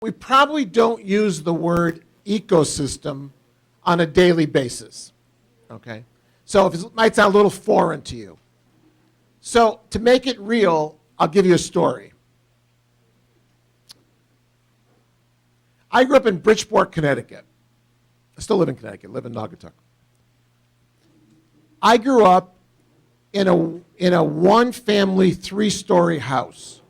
we probably don't use the word ecosystem on a daily basis, okay? So if it might sound a little foreign to you. So to make it real, I'll give you a story. I grew up in Bridgeport, Connecticut. I still live in Connecticut, live in Naugatuck. I grew up in a one-family, three-story house.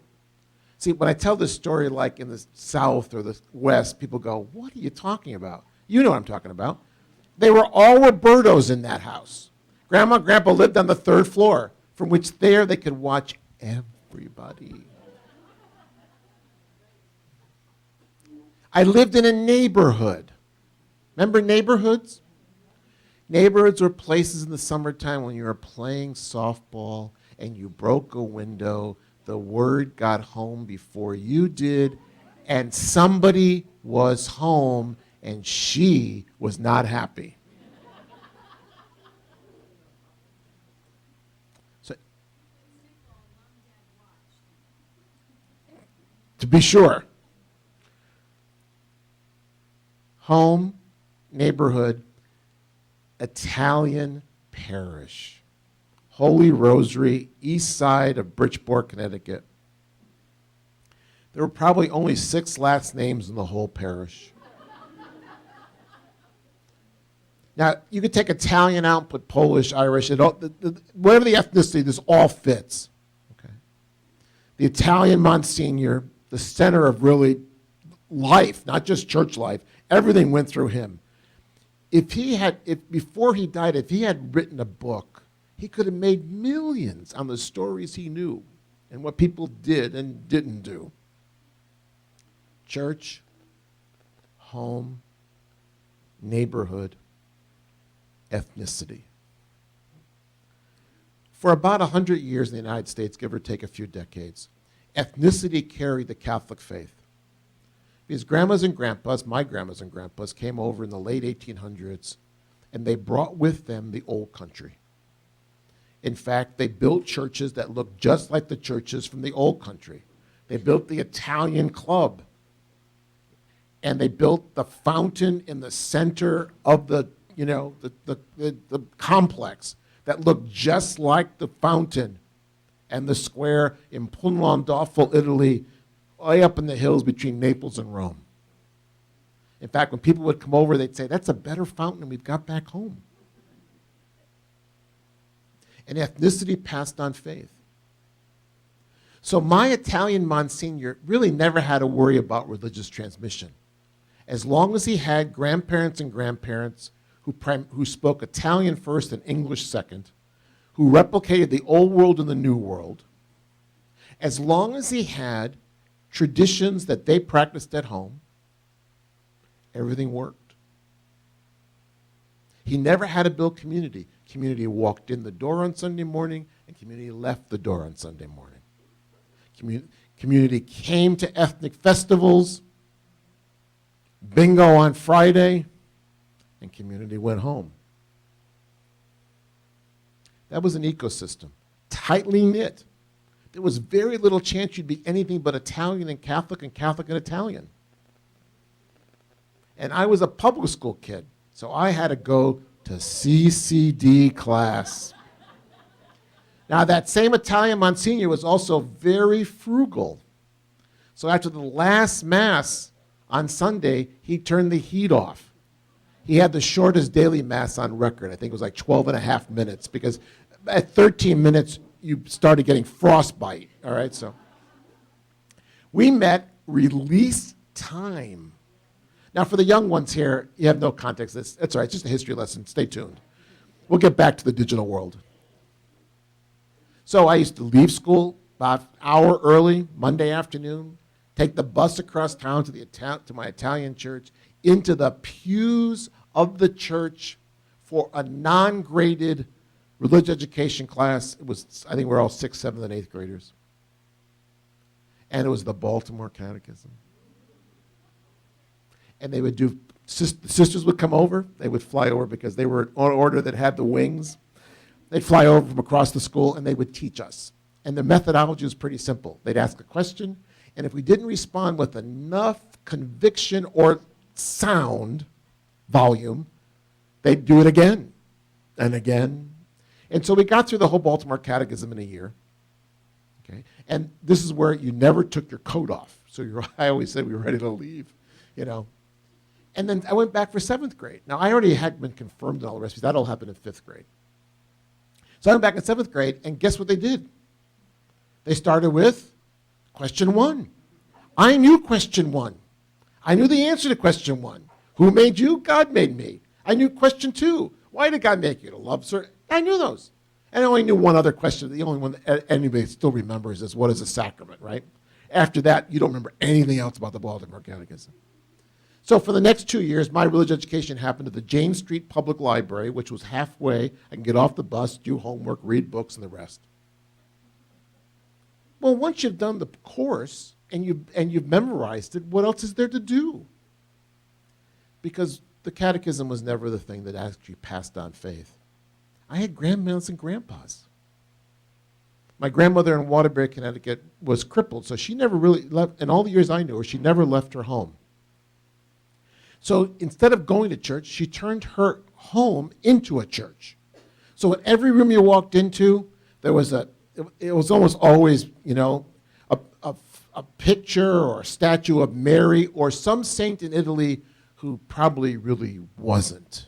See, when I tell this story like in the South or the West, people go, what are you talking about? You know what I'm talking about. They were all Robertos in that house. Grandma and Grandpa lived on the third floor, from which there they could watch everybody. I lived in a neighborhood. Remember neighborhoods? Neighborhoods were places in the summertime when you were playing softball and you broke a window, the word got home before you did, and somebody was home and she was not happy. So, to be sure, home, neighborhood, Italian parish, Holy Rosary, east side of Bridgeport, Connecticut. There were probably only 6 last names in the whole parish. Now, you could take Italian out and put Polish, Irish, whatever the ethnicity, this all fits. Okay. The Italian Monsignor, the center of really life, not just church life, everything went through him. Before he died, if he had written a book, he could have made millions on the stories he knew and what people did and didn't do. Church, home, neighborhood, ethnicity. For about 100 years in the United States, give or take a few decades, ethnicity carried the Catholic faith. Because grandmas and grandpas, my grandmas and grandpas, came over in the late 1800s, and they brought with them the old country. In fact, they built churches that looked just like the churches from the old country. They built the Italian club, and they built the fountain in the center of the complex that looked just like the fountain and the square in Pundlandolfo, Italy, way up in the hills between Naples and Rome. In fact, when people would come over, they'd say, that's a better fountain than we've got back home. And ethnicity passed on faith. So my Italian Monsignor really never had to worry about religious transmission. As long as he had grandparents and grandparents who spoke Italian first and English second, who replicated the old world and the new world, as long as he had traditions that they practiced at home, everything worked. He never had to build community. Community walked in the door on Sunday morning, and community left the door on Sunday morning. Community came to ethnic festivals, bingo on Friday, and community went home. That was an ecosystem, tightly knit. There was very little chance you'd be anything but Italian and Catholic and Italian. And I was a public school kid, so I had to go to CCD class. Now, that same Italian Monsignor was also very frugal. So after the last Mass on Sunday, he turned the heat off. He had the shortest daily Mass on record. I think it was like 12 and a half minutes, because at 13 minutes, you started getting frostbite, all right? So we met release time. Now, for the young ones here, you have no context. That's all right, it's just a history lesson. Stay tuned. We'll get back to the digital world. So I used to leave school about an hour early, Monday afternoon, take the bus across town to my Italian church, into the pews of the church for a non-graded religious education class. It was, I think we're all 6th, 7th, and 8th graders. And it was the Baltimore Catechism. And they would do, sisters would come over, they would fly over because they were on order that had the wings. They'd fly over from across the school and they would teach us. And the methodology was pretty simple. They'd ask a question, and if we didn't respond with enough conviction or sound volume, they'd do it again and again. And so we got through the whole Baltimore Catechism in a year. Okay? And this is where you never took your coat off. So I always said we were ready to leave, you know. And then I went back for 7th grade. Now, I already had been confirmed and all the rest, because that all happened in 5th grade. So I went back in 7th grade, and guess what they did? They started with question 1. I knew question 1. I knew the answer to question 1. Who made you? God made me. I knew question 2. Why did God make you? To love, sir? I knew those. And I only knew one other question. The only one that anybody still remembers is, what is a sacrament, right? After that, you don't remember anything else about the Baltimore Catechism. So for the next 2 years, my religious education happened at the Jane Street Public Library, which was halfway. I can get off the bus, do homework, read books, and the rest. Well, once you've done the course and you've memorized it, what else is there to do? Because the catechism was never the thing that actually passed on faith. I had grandmothers and grandpas. My grandmother in Waterbury, Connecticut was crippled, so she never really left. In all the years I knew her, she never left her home. So instead of going to church, she turned her home into a church. So in every room you walked into, there was it was almost always, you know, a picture or a statue of Mary or some saint in Italy who probably really wasn't.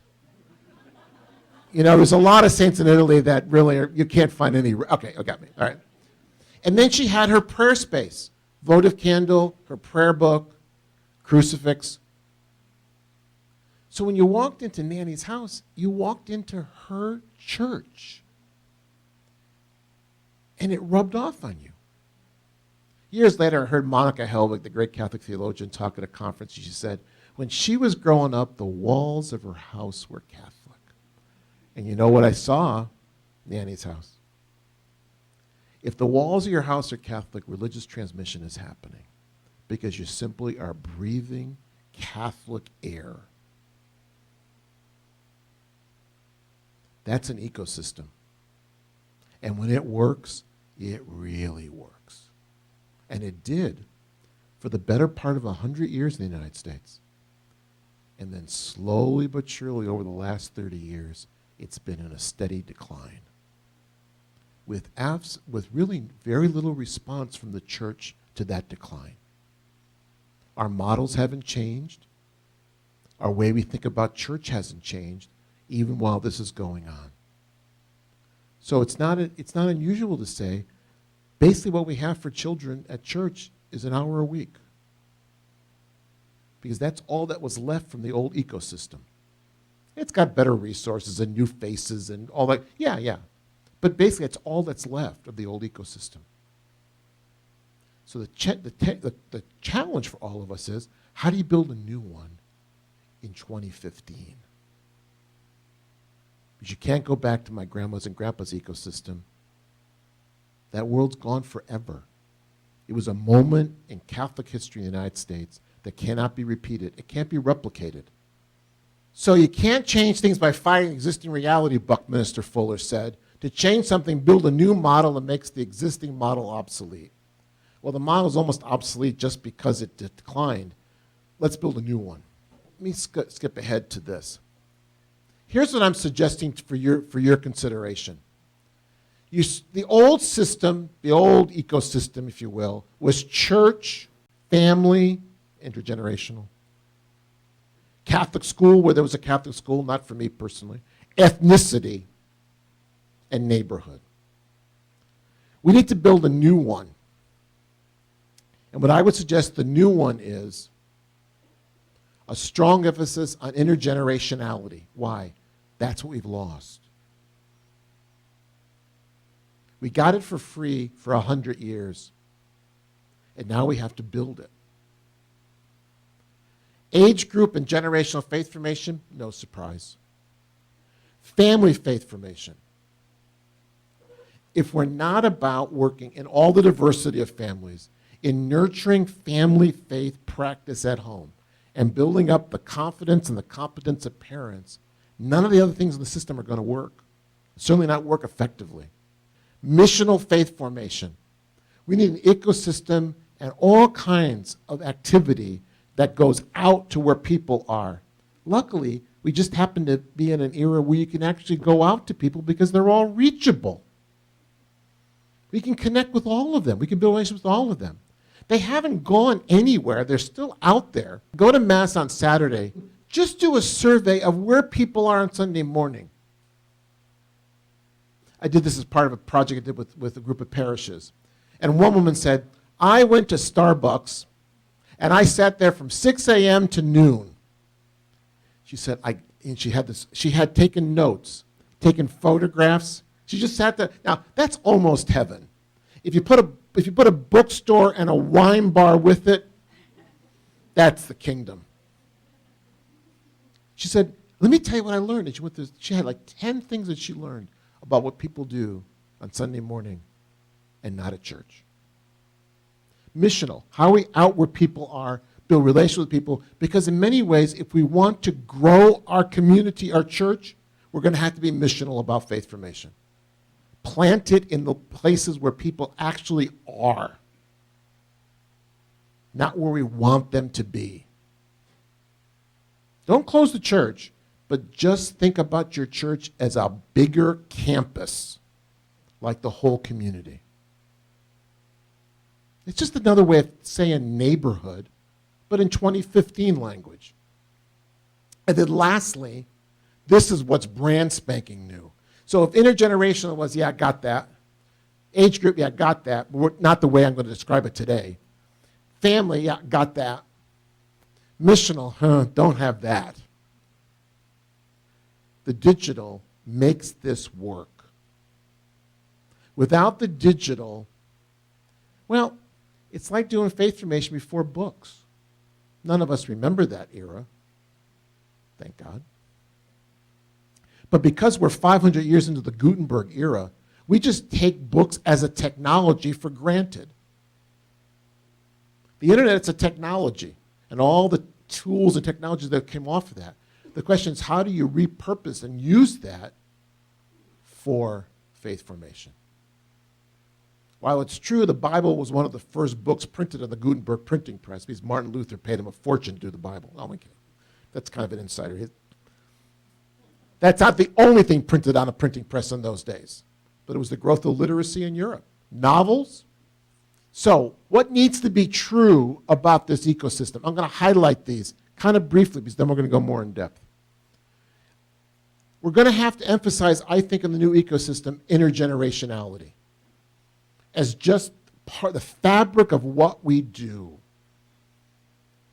You know, there's a lot of saints in Italy that really you can't find any. Okay, I got me. All right. And then she had her prayer space, votive candle, her prayer book, crucifix. So when you walked into Nanny's house, you walked into her church. And it rubbed off on you. Years later, I heard Monica Helwig, the great Catholic theologian, talk at a conference. She said, when she was growing up, the walls of her house were Catholic. And you know what I saw? Nanny's house. If the walls of your house are Catholic, religious transmission is happening because you simply are breathing Catholic air. That's an ecosystem. And when it works, it really works. And it did for the better part of 100 years in the United States. And then slowly but surely over the last 30 years, it's been in a steady decline. With really very little response from the church to that decline. Our models haven't changed. Our way we think about church hasn't changed, even while this is going on. So it's not unusual to say, basically what we have for children at church is an hour a week. Because that's all that was left from the old ecosystem. It's got better resources and new faces and all that. Yeah. But basically, it's all that's left of the old ecosystem. So the challenge for all of us is, how do you build a new one in 2015? Because you can't go back to my grandma's and grandpa's ecosystem. That world's gone forever. It was a moment in Catholic history in the United States that cannot be repeated. It can't be replicated. So you can't change things by fighting existing reality, Buckminster Fuller said. To change something, build a new model that makes the existing model obsolete. Well, the model is almost obsolete just because it declined. Let's build a new one. Let me skip ahead to this. Here's what I'm suggesting for your consideration. The old system, the old ecosystem, if you will, was church, family, intergenerational. Catholic school, where there was a Catholic school, not for me personally. Ethnicity and neighborhood. We need to build a new one. And what I would suggest the new one is a strong emphasis on intergenerationality. Why? That's what we've lost. We got it for free for 100 years. And now we have to build it. Age group and generational faith formation, no surprise. Family faith formation. If we're not about working in all the diversity of families, in nurturing family faith practice at home, and building up the confidence and the competence of parents, none of the other things in the system are going to work. Certainly not work effectively. Missional faith formation. We need an ecosystem and all kinds of activity that goes out to where people are. Luckily, we just happen to be in an era where you can actually go out to people because they're all reachable. We can connect with all of them. We can build relationships with all of them. They haven't gone anywhere. They're still out there. Go to Mass on Saturday. Just do a survey of where people are on Sunday morning. I did this as part of a project I did with a group of parishes. And one woman said, I went to Starbucks and I sat there from 6 a.m. to noon. She said, and she had taken notes, taken photographs. She just sat there. Now, that's almost heaven. If you put a bookstore and a wine bar with it, that's the kingdom. She said, let me tell you what I learned. And she had like 10 things that she learned about what people do on Sunday morning and not at church. Missional. How are we out where people are, build relations with people? Because in many ways, if we want to grow our community, our church, we're going to have to be missional about faith formation. Plant it in the places where people actually are, not where we want them to be. Don't close the church, but just think about your church as a bigger campus, like the whole community. It's just another way of saying neighborhood, but in 2015 language. And then lastly, this is what's brand spanking new. So if intergenerational was, yeah, I got that. Age group, yeah, got that, but not the way I'm going to describe it today. Family, yeah, got that. Missional, don't have that. The digital makes this work. Without the digital, well, it's like doing faith formation before books. None of us remember that era. Thank God. But because we're 500 years into the Gutenberg era, we just take books as a technology for granted. The internet is a technology, and all the tools and technologies that came off of that. The question is, how do you repurpose and use that for faith formation? While it's true the Bible was one of the first books printed on the Gutenberg printing press, because Martin Luther paid him a fortune to do the Bible. Oh, okay. That's kind of an insider. That's not the only thing printed on a printing press in those days, but it was the growth of literacy in Europe. Novels. So what needs to be true about this ecosystem? I'm going to highlight these kind of briefly, because then we're going to go more in depth. We're going to have to emphasize, I think, in the new ecosystem, intergenerationality as just part of the fabric of what we do.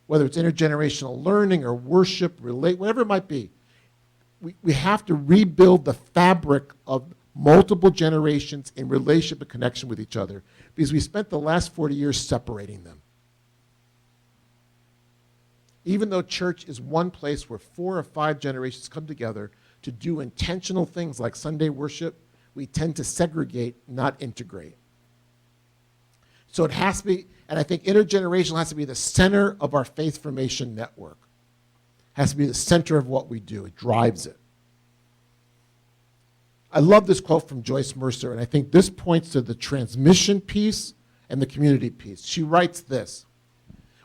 Whether it's intergenerational learning or worship, whatever it might be. We have to rebuild the fabric of multiple generations in relationship and connection with each other, because we spent the last 40 years separating them. Even though church is one place where 4 or 5 generations come together to do intentional things like Sunday worship, we tend to segregate, not integrate. So it has to be, and I think intergenerational has to be the center of our faith formation network. Has to be the center of what we do. It drives it. I love this quote from Joyce Mercer, and I think this points to the transmission piece and the community piece. She writes this: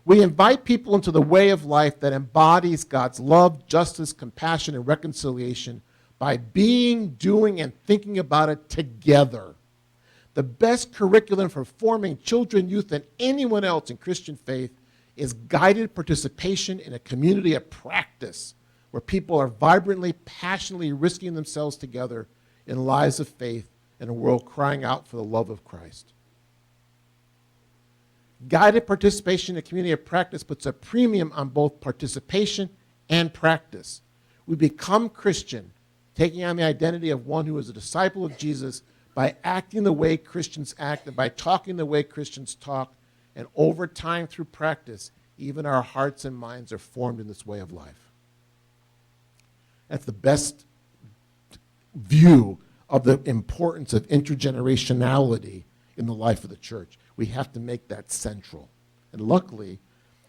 we invite people into the way of life that embodies God's love, justice, compassion, and reconciliation by being, doing, and thinking about it together. The best curriculum for forming children, youth, and anyone else in Christian faith is guided participation in a community of practice where people are vibrantly, passionately risking themselves together in lives of faith in a world crying out for the love of Christ. Guided participation in a community of practice puts a premium on both participation and practice. We become Christian, taking on the identity of one who is a disciple of Jesus by acting the way Christians act and by talking the way Christians talk. And over time, through practice, even our hearts and minds are formed in this way of life. That's the best view of the importance of intergenerationality in the life of the church. We have to make that central. And luckily,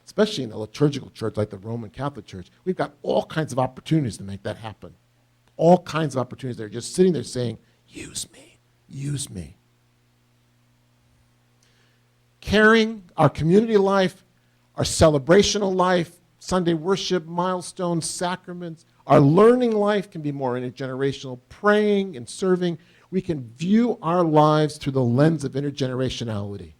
especially in a liturgical church like the Roman Catholic Church, we've got all kinds of opportunities to make that happen. All kinds of opportunities. They're just sitting there saying, use me, use me. Caring, our community life, our celebrational life, Sunday worship, milestones, sacraments. Our learning life can be more intergenerational, praying and serving. We can view our lives through the lens of intergenerationality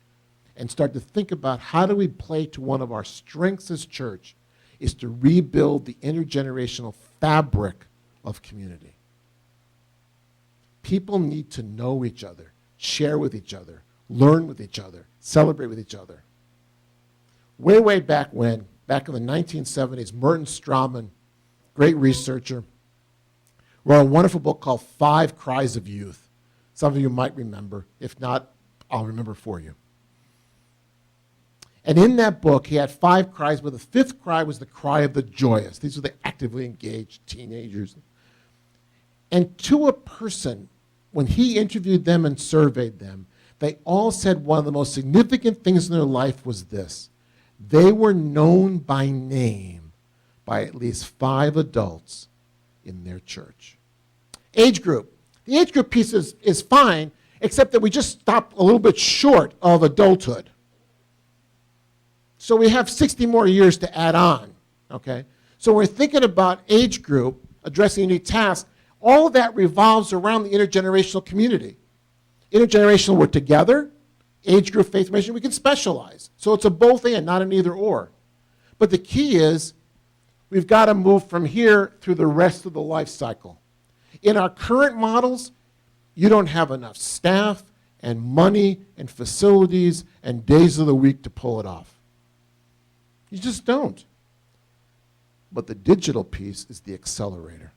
and start to think about how do we play to one of our strengths as church is to rebuild the intergenerational fabric of community. People need to know each other, share with each other, learn with each other, celebrate with each other. Way back when, back in the 1970s, Merton Strawman, great researcher, wrote a wonderful book called 5 Cries of Youth. Some of you might remember. If not, I'll remember for you. And in that book, he had 5 cries, but the 5th cry was the cry of the joyous. These were the actively engaged teenagers. And to a person, when he interviewed them and surveyed them, they all said one of the most significant things in their life was this. They were known by name by at least 5 adults in their church. Age group. The age group piece is fine, except that we just stopped a little bit short of adulthood. So we have 60 more years to add on, okay? So we're thinking about age group, addressing unique tasks. All of that revolves around the intergenerational community. Intergenerational, we're together. Age group, faith mission, we can specialize. So it's a both and, not an either or. But the key is we've got to move from here through the rest of the life cycle. In our current models, you don't have enough staff and money and facilities and days of the week to pull it off. You just don't. But the digital piece is the accelerator.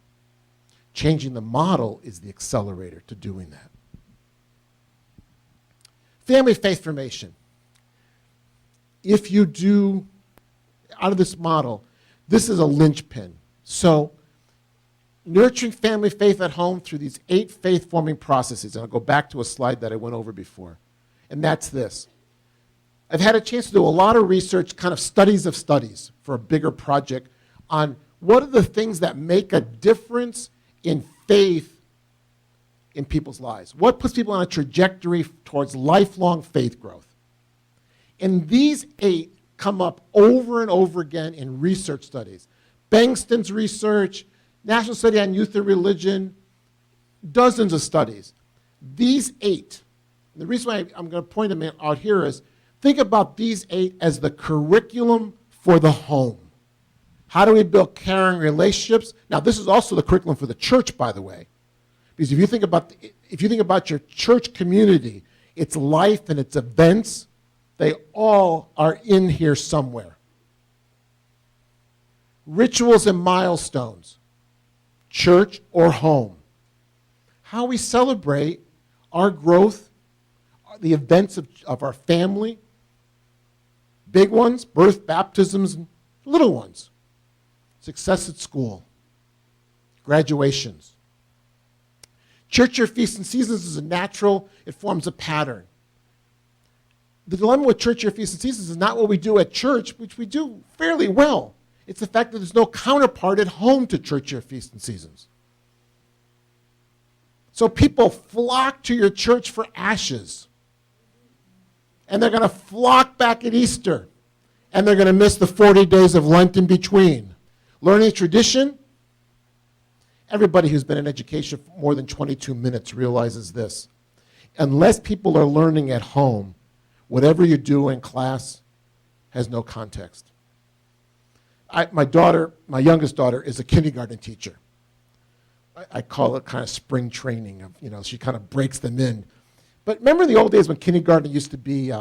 Changing the model is the accelerator to doing that. Family faith formation. If you do, out of this model, this is a linchpin. So, nurturing family faith at home through these 8 faith-forming processes. And I'll go back to a slide that I went over before. And that's this. I've had a chance to do a lot of research, kind of studies of studies for a bigger project on what are the things that make a difference in faith in people's lives. What puts people on a trajectory towards lifelong faith growth? And these 8 come up over and over again in research studies. Bengston's research, National Study on Youth and Religion, dozens of studies. These 8, the reason why I'm going to point them out here is, think about these 8 as the curriculum for the home. How do we build caring relationships? Now, this is also the curriculum for the church, by the way. Because if you think about your church community, its life and its events, they all are in here somewhere. Rituals and milestones, church or home. How we celebrate our growth, the events of our family, big ones, birth, baptisms, and little ones. Success at school, graduations. Church year feasts and seasons is a natural, it forms a pattern. The dilemma with church year feasts and seasons is not what we do at church, which we do fairly well. It's the fact that there's no counterpart at home to church year feasts and seasons. So people flock to your church for ashes. And they're going to flock back at Easter. And they're going to miss the 40 days of Lent in between. Learning tradition. Everybody who's been in education for more than 22 minutes realizes this. Unless people are learning at home, whatever you do in class has no context. My youngest daughter, is a kindergarten teacher. I call it kind of spring training. She kind of breaks them in. But remember the old days when kindergarten used to be,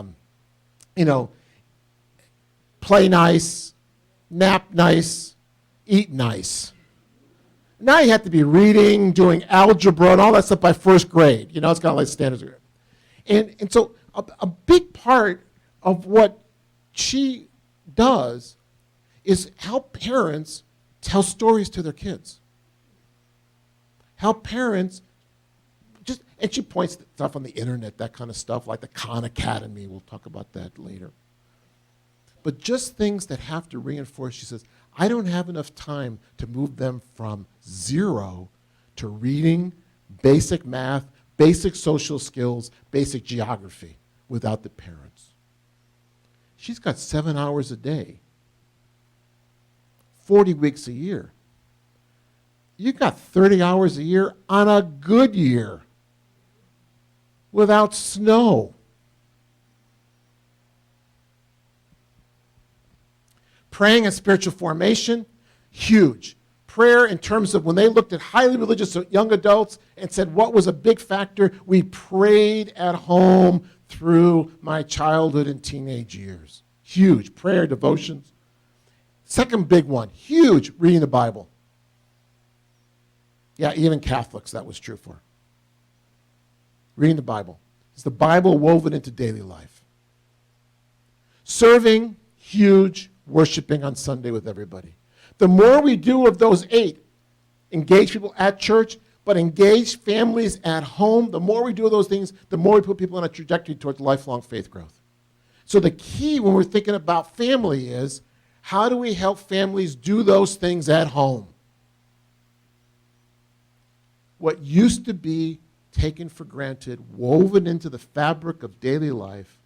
play nice, nap nice, eat nice. Now you have to be reading, doing algebra, and all that stuff by first grade. It's kind of like standards. And so a big part of what she does is help parents tell stories to their kids. Help parents and she points to stuff on the internet, that kind of stuff, like the Khan Academy. We'll talk about that later. But just things that have to reinforce, she says, I don't have enough time to move them from 0 to reading, basic math, basic social skills, basic geography without the parents. She's got 7 hours a day, 40 weeks a year. You got 30 hours a year on a good year without snow. Praying and spiritual formation, huge. Prayer in terms of when they looked at highly religious young adults and said, what was a big factor? We prayed at home through my childhood and teenage years. Huge. Prayer, devotions. Second big one, huge, reading the Bible. Yeah, even Catholics, that was true for. Reading the Bible. Is the Bible woven into daily life? Serving, huge. Worshiping on Sunday with everybody. The more we do of those 8, engage people at church, but engage families at home, the more we do of those things, the more we put people on a trajectory towards lifelong faith growth. So the key when we're thinking about family is, how do we help families do those things at home? What used to be taken for granted, woven into the fabric of daily life,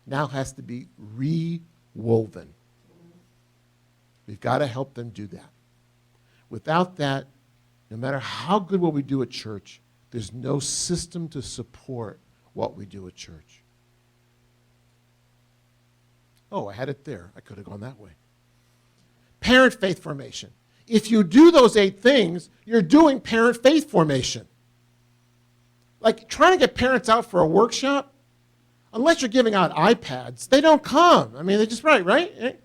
now has to be rewoven. We've got to help them do that. Without that, no matter how good what we do at church, there's no system to support what we do at church. Oh, I had it there. I could have gone that way. Parent faith formation. If you do those 8 things, you're doing parent faith formation. Like trying to get parents out for a workshop, unless you're giving out iPads, they don't come. I mean, they just, right?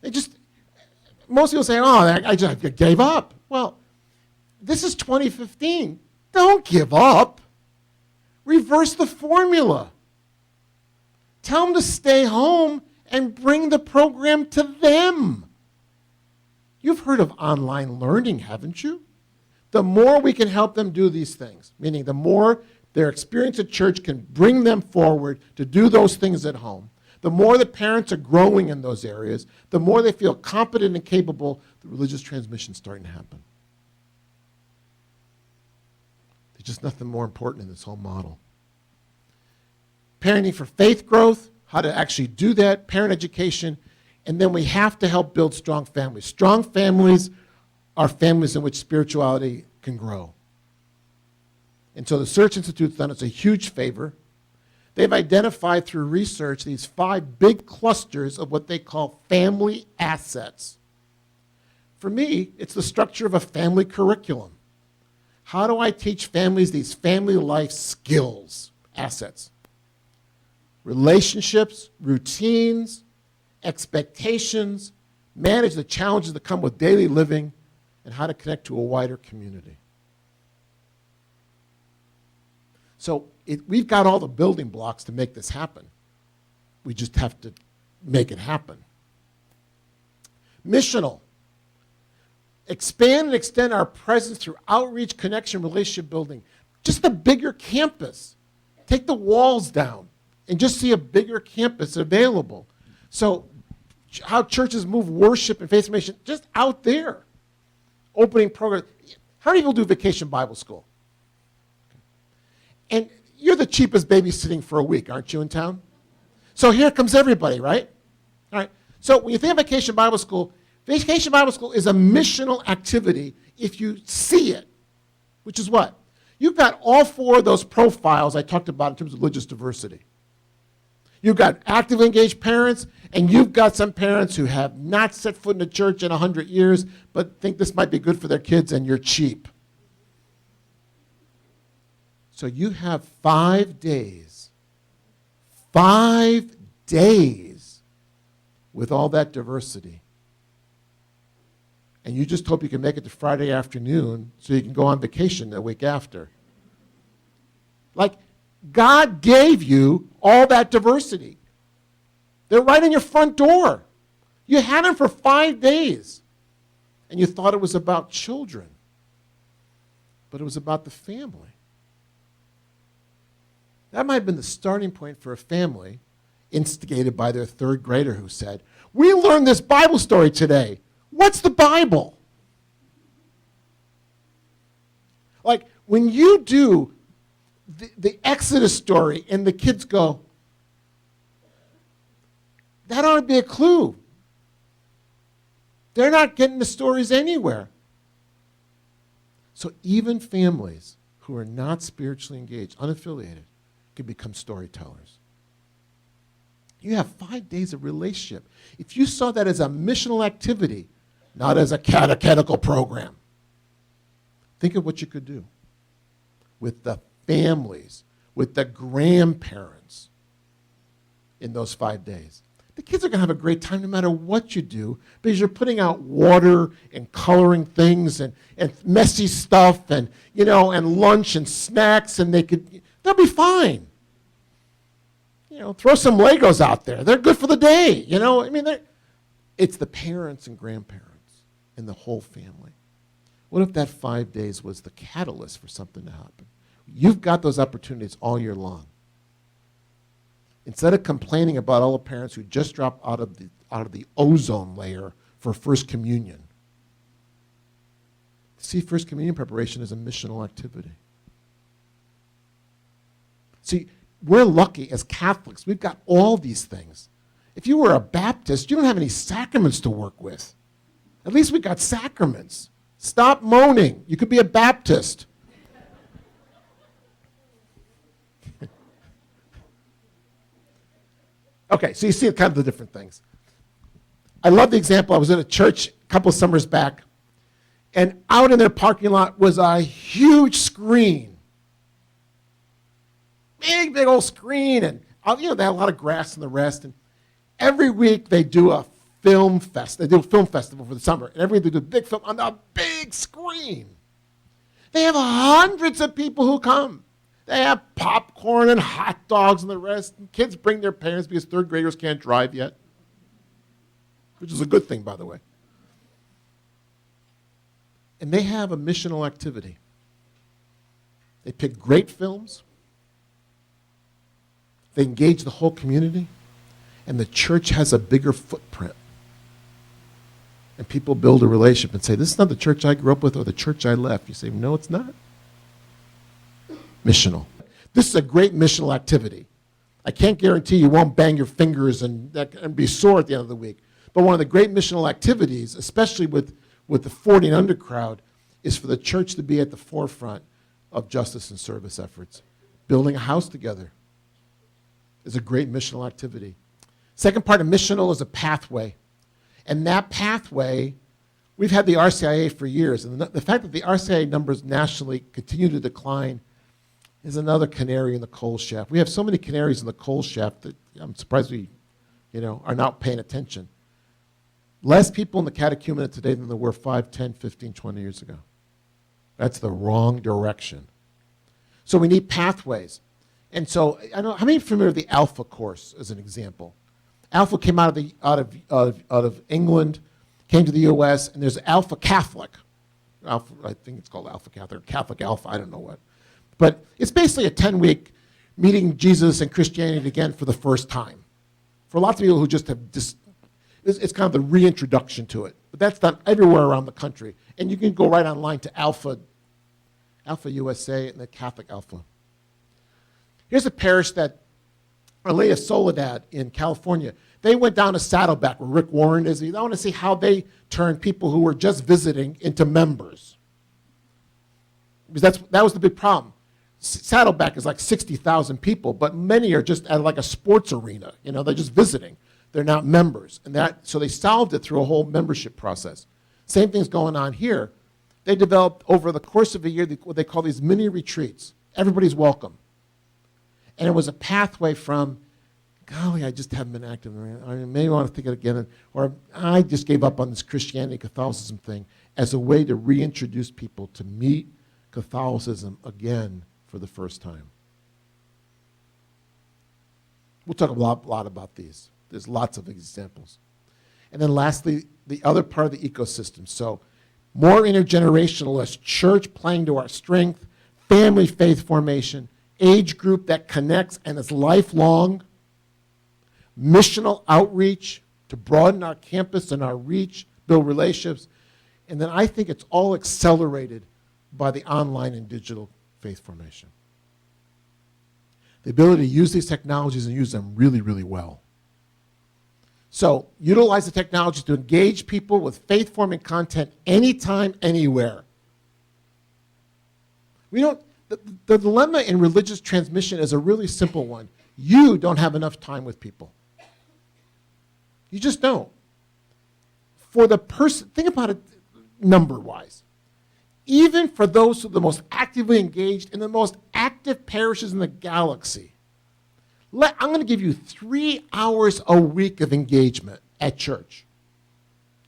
They just... Most people say, I just gave up. Well, this is 2015. Don't give up. Reverse the formula. Tell them to stay home and bring the program to them. You've heard of online learning, haven't you? The more we can help them do these things, meaning the more their experience at church can bring them forward to do those things at home, the more the parents are growing in those areas, the more they feel competent and capable, the religious transmission is starting to happen. There's just nothing more important in this whole model. Parenting for faith growth, how to actually do that, parent education, and then we have to help build strong families. Strong families are families in which spirituality can grow. And so the Search Institute's done us a huge favor. They've identified through research these 5 big clusters of what they call family assets. For me, it's the structure of a family curriculum. How do I teach families these family life skills, assets? Relationships, routines, expectations, manage the challenges that come with daily living, and how to connect to a wider community. So we've got all the building blocks to make this happen. We just have to make it happen. Missional. Expand and extend our presence through outreach, connection, relationship building. Just a bigger campus. Take the walls down and just see a bigger campus available. So how churches move worship and faith formation just out there. Opening programs. How many people do Vacation Bible School? And you're the cheapest babysitting for a week, aren't you, in town? So here comes everybody, right? All right. So when you think of Vacation Bible School is a missional activity if you see it, which is what? You've got all 4 of those profiles I talked about in terms of religious diversity. You've got actively engaged parents, and you've got some parents who have not set foot in a church in 100 years, but think this might be good for their kids, and you're cheap. So you have 5 days with all that diversity. And you just hope you can make it to Friday afternoon so you can go on vacation the week after. Like, God gave you all that diversity. They're right in your front door. You had them for 5 days. And you thought it was about children. But it was about the family. That might have been the starting point for a family, instigated by their 3rd grader who said, "We learned this Bible story today. What's the Bible?" Like, when you do the Exodus story and the kids go, That ought to be a clue. They're not getting the stories anywhere. So even families who are not spiritually engaged, unaffiliated, can become storytellers. You have 5 days of relationship. If you saw that as a missional activity, not as a catechetical program, think of what you could do with the families, with the grandparents in those 5 days. The kids are going to have a great time no matter what you do, because you're putting out water and coloring things and messy stuff and, and lunch and snacks, and they'll be fine. Throw some Legos out there. They're good for the day. It's the parents and grandparents and the whole family. What if that 5 days was the catalyst for something to happen? You've got those opportunities all year long. Instead of complaining about all the parents who just dropped out of the ozone layer for First Communion, see First Communion preparation as a missional activity. See, we're lucky as Catholics. We've got all these things. If you were a Baptist, you don't have any sacraments to work with. At least we got sacraments. Stop moaning. You could be a Baptist. Okay, so you see kind of the different things. I love the example. I was in a church a couple of summers back, and out in their parking lot was a huge screen. Big old screen, and they had a lot of grass and the rest. And every week they do a film fest. They do a film festival for the summer, and every week they do a big film on a big screen. They have hundreds of people who come. They have popcorn and hot dogs and the rest. And kids bring their parents because third graders can't drive yet, which is a good thing, by the way. And they have a missional activity. They pick great films. They engage the whole community. And the church has a bigger footprint. And people build a relationship and say, this is not the church I grew up with or the church I left. You say, no, it's not. Missional. This is a great missional activity. I can't guarantee you won't bang your fingers and be sore at the end of the week. But one of the great missional activities, especially with the 40 and under crowd, is for the church to be at the forefront of justice and service efforts. Building a house together is a great missional activity. Second part of missional is a pathway. And that pathway, we've had the RCIA for years. And the fact that the RCIA numbers nationally continue to decline is another canary in the coal shaft. We have so many canaries in the coal shaft that I'm surprised we, are not paying attention. Less people in the catechumenate today than there were 5, 10, 15, 20 years ago. That's the wrong direction. So we need pathways. And so, I don't know, how many are familiar with the Alpha course as an example? Alpha came out of England, came to the U.S., and there's Alpha Catholic. Alpha, I think it's called Alpha Catholic, or Catholic Alpha, I don't know what. But it's basically a 10-week meeting Jesus and Christianity again for the first time. For lots of people who just have it's kind of the reintroduction to it. But that's done everywhere around the country. And you can go right online to Alpha USA and the Catholic Alpha. Here's a parish that Our Lady of Soledad in California. They went down to Saddleback where Rick Warren is. I want to see how they turn people who were just visiting into members. Because that was the big problem. Saddleback is like 60,000 people, but many are just at like a sports arena. They're just visiting. They're not members. So they solved it through a whole membership process. Same thing's going on here. They developed over the course of a year what they call these mini retreats. Everybody's welcome. And it was a pathway from, golly, I just haven't been active. I may want to think it again. Or I just gave up on this Christianity, Catholicism thing as a way to reintroduce people to meet Catholicism again for the first time. We'll talk a lot about these. There's lots of examples. And then lastly, the other part of the ecosystem. So more intergenerational as church playing to our strength, family faith formation, age group that connects and is lifelong, missional outreach to broaden our campus and our reach, build relationships. And then I think it's all accelerated by the online and digital faith formation. The ability to use these technologies and use them really, really well. So utilize the technology to engage people with faith-forming content anytime, anywhere. The dilemma in religious transmission is a really simple one. You don't have enough time with people. You just don't. For the person, think about it number-wise. Even for those who are the most actively engaged in the most active parishes in the galaxy, I'm going to give you 3 hours a week of engagement at church.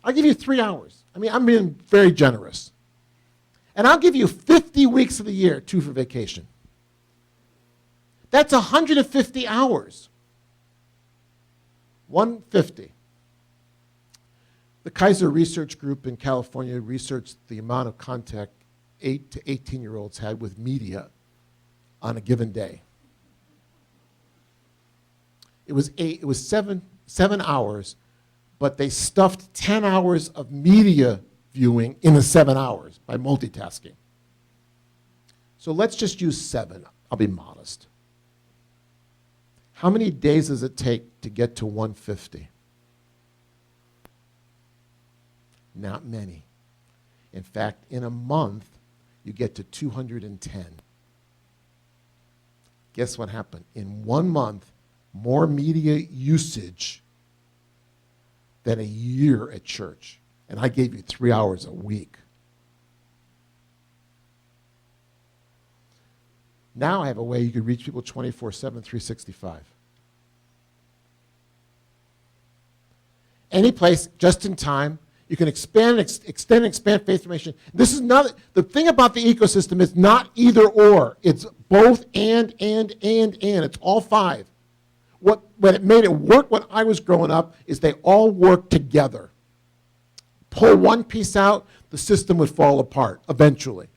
I'll give you 3 hours. I'm being very generous. And I'll give you 50 weeks of the year, 2 for vacation. That's 150 hours. 150. The Kaiser Research Group in California researched the amount of contact 8 to 18-year-olds had with media on a given day. It was 7 hours, but they stuffed 10 hours of media viewing in the 7 hours by multitasking. So let's just use 7. I'll be modest. How many days does it take to get to 150? Not many. In fact, in a month, you get to 210. Guess what happened? In 1 month, more media usage than a year at church. And I gave you 3 hours a week. Now I have a way you can reach people 24/7, 365. Any place, just in time. You can extend and expand faith formation. This is not, the thing about the ecosystem is not either or. It's both and. It's all 5. What it made it work when I was growing up is they all work together. Pull one piece out, the system would fall apart eventually.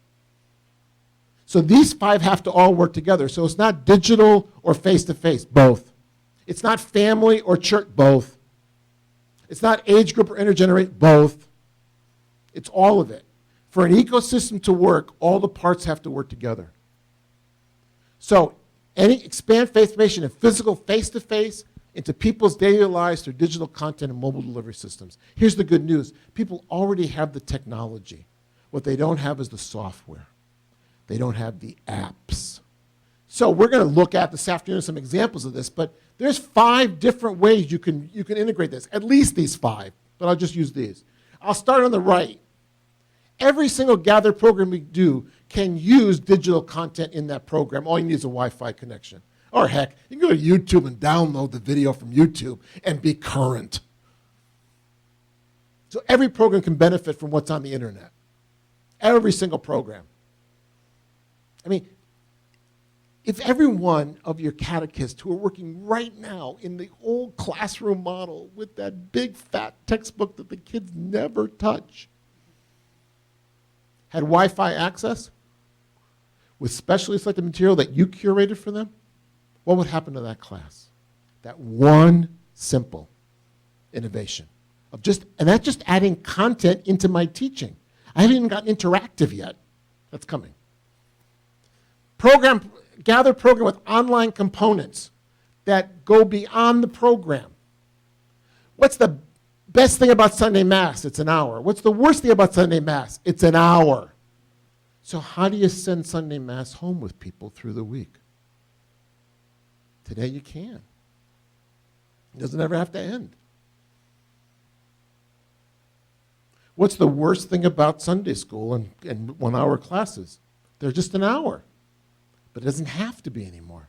So these 5 have to all work together. So it's not digital or face-to-face, both. It's not family or church, both. It's not age group or intergenerate, both. It's all of it. For an ecosystem to work, all the parts have to work together. So expand faith formation in physical face-to-face into people's daily lives through digital content and mobile delivery systems. Here's the good news. People already have the technology. What they don't have is the software. They don't have the apps. So we're going to look at this afternoon some examples of this, but there's 5 different ways you can integrate this, at least these 5, but I'll just use these. I'll start on the right. Every single Gather program we do can use digital content in that program. All you need is a Wi-Fi connection. Or heck, you can go to YouTube and download the video from YouTube and be current. So every program can benefit from what's on the internet. Every single program. If every one of your catechists who are working right now in the old classroom model with that big fat textbook that the kids never touch had Wi-Fi access with specially selected material that you curated for them, what would happen to that class? That one simple innovation and that's just adding content into my teaching. I haven't even gotten interactive yet. That's coming. Gather program with online components that go beyond the program. What's the best thing about Sunday Mass? It's an hour. What's the worst thing about Sunday Mass? It's an hour. So how do you send Sunday Mass home with people through the week? Today you can. It doesn't ever have to end. What's the worst thing about Sunday school and 1 hour classes? They're just an hour. But it doesn't have to be anymore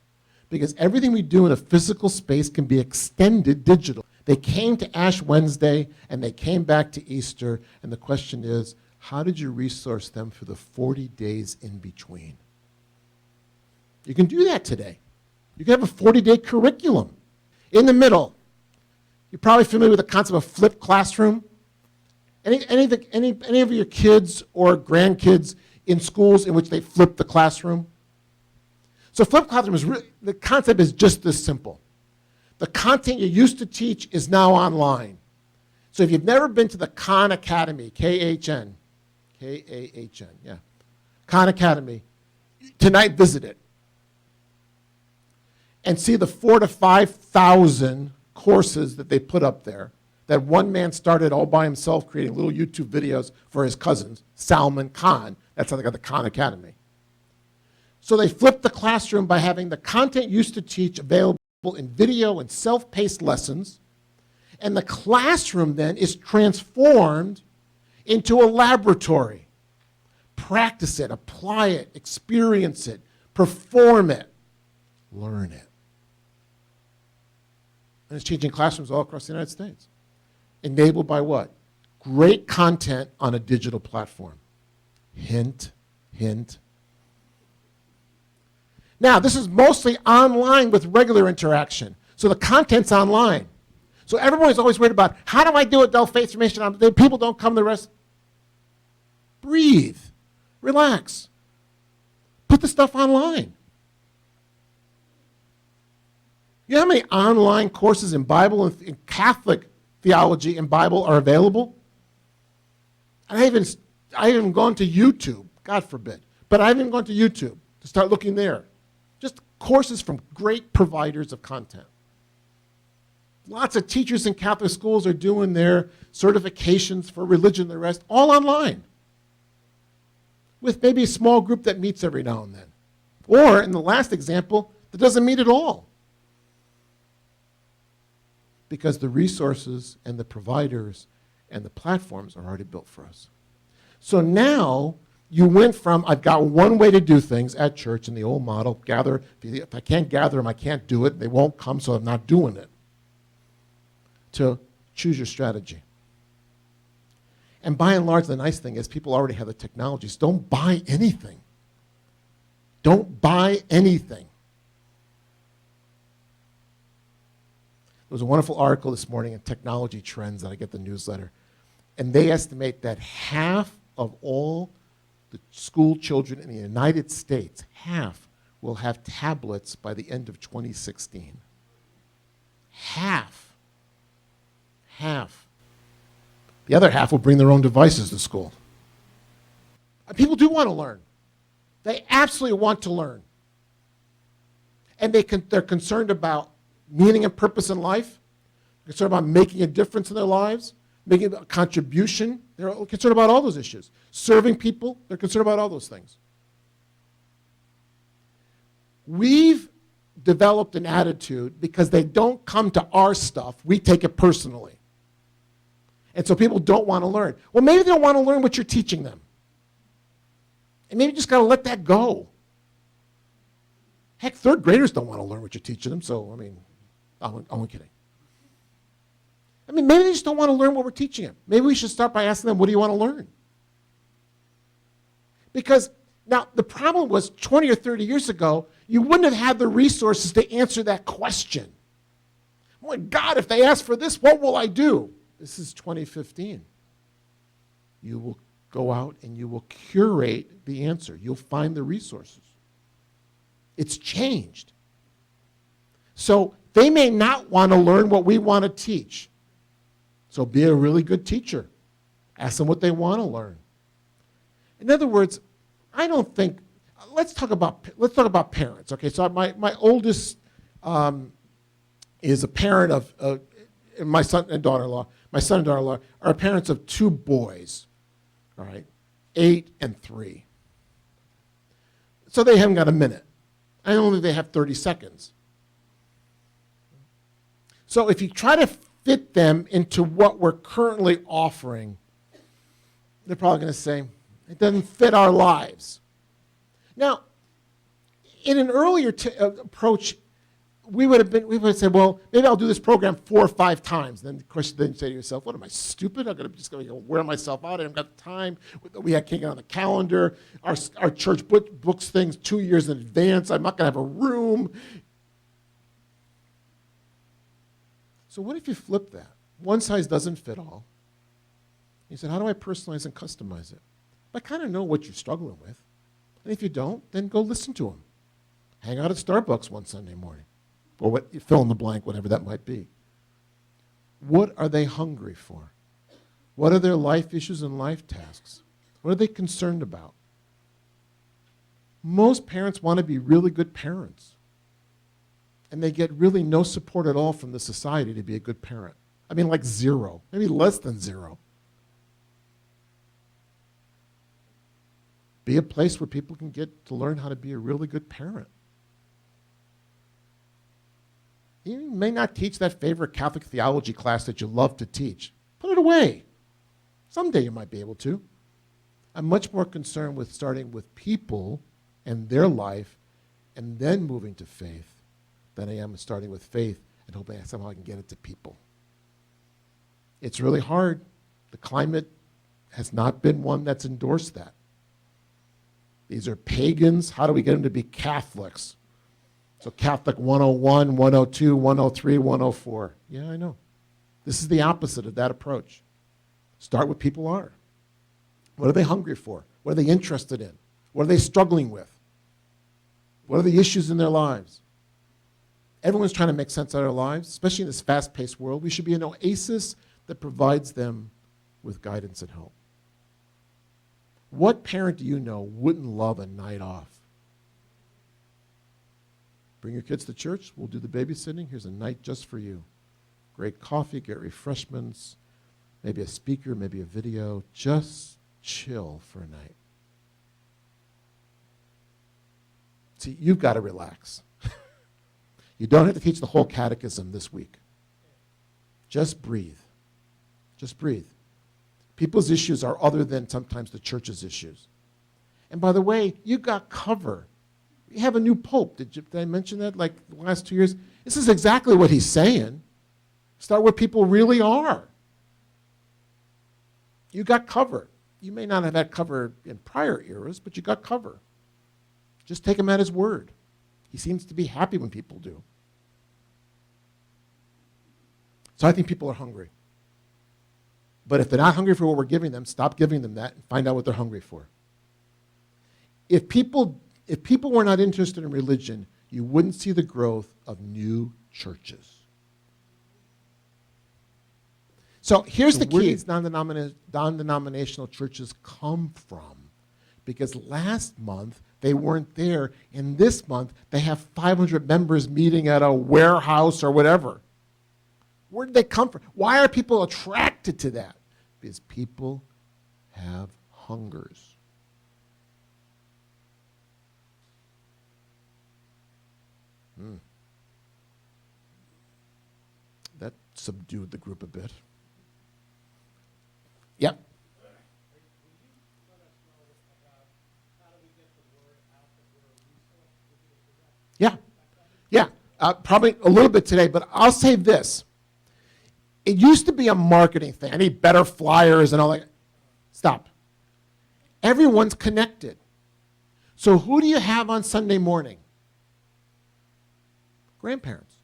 because everything we do in a physical space can be extended digital. They came to Ash Wednesday and they came back to Easter, and the question is, how did you resource them for the 40 days in between? You can do that today. You can have a 40-day curriculum. In the middle, you're probably familiar with the concept of flipped classroom. Any of your kids or grandkids in schools in which they flip the classroom? So flipped classroom is the concept is just this simple. The content you used to teach is now online. So if you've never been to the Khan Academy, K-H-N, yeah, Khan Academy, tonight visit it and see the 4,000 to 5,000 courses that they put up there that one man started all by himself creating little YouTube videos for his cousins, Salman Khan. That's how they got the Khan Academy. So they flipped the classroom by having the content used to teach available in video and self-paced lessons. And the classroom then is transformed into a laboratory. Practice it, apply it, experience it, perform it, learn it. And it's changing classrooms all across the United States. Enabled by what? Great content on a digital platform. Hint, hint. Now, this is mostly online with regular interaction. So the content's online. So everyone's always worried about, how do I do adult faith formation? People don't come to the rest. Breathe. Relax. Put the stuff online. You know how many online courses in Bible and in Catholic theology and Bible are available? I haven't even gone to YouTube, God forbid, but I haven't even gone to YouTube to start looking there. Just courses from great providers of content. Lots of teachers in Catholic schools are doing their certifications for religion and the rest, all online, with maybe a small group that meets every now and then. Or, in the last example, that doesn't meet at all. Because the resources and the providers and the platforms are already built for us. So now you went from, I've got one way to do things at church in the old model, gather, if I can't gather them, I can't do it, they won't come, so I'm not doing it, to choose your strategy. And by and large, the nice thing is people already have the technologies. Don't buy anything. Don't buy anything. There was a wonderful article this morning in Technology Trends that I get the newsletter. And they estimate that half of all the school children in the United States, half will have tablets by the end of 2016. Half. Half. The other half will bring their own devices to school. People do want to learn. They absolutely want to learn. And they're concerned about meaning and purpose in life. They're concerned about making a difference in their lives, making a contribution. They're concerned about all those issues. Serving people, they're concerned about all those things. We've developed an attitude because they don't come to our stuff, we take it personally. And so people don't want to learn. Well, maybe they don't want to learn what you're teaching them. And maybe you just got to let that go. Heck, third graders don't want to learn what you're teaching them, so, I'm only kidding. Maybe they just don't want to learn what we're teaching them. Maybe we should start by asking them, what do you want to learn? Because, now, the problem was 20 or 30 years ago, you wouldn't have had the resources to answer that question. Oh my God, if they ask for this, what will I do? This is 2015. You will go out and you will curate the answer. You'll find the resources. It's changed. So they may not want to learn what we want to teach. So be a really good teacher. Ask them what they want to learn. In other words, I don't think, let's talk about parents. Okay, so my oldest is a parent of my son and daughter-in-law. My son and daughter-in-law are parents of two boys, all right, 8 and 3. So they haven't got a minute. I don't think they have 30 seconds. So if you try to fit them into what we're currently offering, they're probably going to say, it doesn't fit our lives. Now, in an earlier approach, we would have said, well, maybe I'll do this program 4 or 5 times. Then, of course, then you say to yourself, what am I, stupid? I'm just going to wear myself out. I haven't got the time. We can't get on the calendar. Our church books things 2 years in advance. I'm not going to have a room. So what if you flip that? One size doesn't fit all. You said, how do I personalize and customize it? I kind of know what you're struggling with. And if you don't, then go listen to them. Hang out at Starbucks one Sunday morning. Or what, fill in the blank, whatever that might be. What are they hungry for? What are their life issues and life tasks? What are they concerned about? Most parents want to be really good parents. and they get really no support at all from the society to be a good parent. I mean, like zero, maybe less than zero. Be a place where people can get to learn how to be a really good parent. You may not teach that favorite Catholic theology class that you love to teach. Put it away. Someday you might be able to. I'm much more concerned with starting with people and their life and then moving to faith than I am starting with faith and hoping somehow I can get it to people. It's really hard. The climate has not been one that's endorsed that. These are pagans. How do we get them to be Catholics? So Catholic 101, 102, 103, 104. Yeah, I know. This is the opposite of that approach. Start what people are. What are they hungry for? What are they interested in? What are they struggling with? What are the issues in their lives? Everyone's trying to make sense out of their lives, especially in this fast-paced world. We should be an oasis that provides them with guidance and hope. What parent do you know wouldn't love a night off? Bring your kids to church. We'll do the babysitting. Here's a night just for you. Great coffee, get refreshments, maybe a speaker, maybe a video. Just chill for a night. See, you've got to relax. You don't have to teach the whole catechism this week. Just breathe. Just breathe. People's issues are other than sometimes the church's issues. And by the way, you got cover. We have a new pope. Did I mention that like the last 2 years? This is exactly what he's saying. Start where people really are. You got cover. You may not have had cover in prior eras, but you got cover. Just take him at his word. He seems to be happy when people do. So I think people are hungry. But if they're not hungry for what we're giving them, stop giving them that and find out what they're hungry for. If people were not interested in religion, you wouldn't see the growth of new churches. So here's the key. Where these non-denominational churches come from. Because last month, they weren't there, and this month, they have 500 members meeting at a warehouse or whatever. Where did they come from? Why are people attracted to that? Because people have hungers. That subdued the group a bit. Yep. Yeah. Probably a little bit today, but I'll say this. It used to be a marketing thing. I need better flyers and all that. Stop. Everyone's connected. So who do you have on Sunday morning? Grandparents.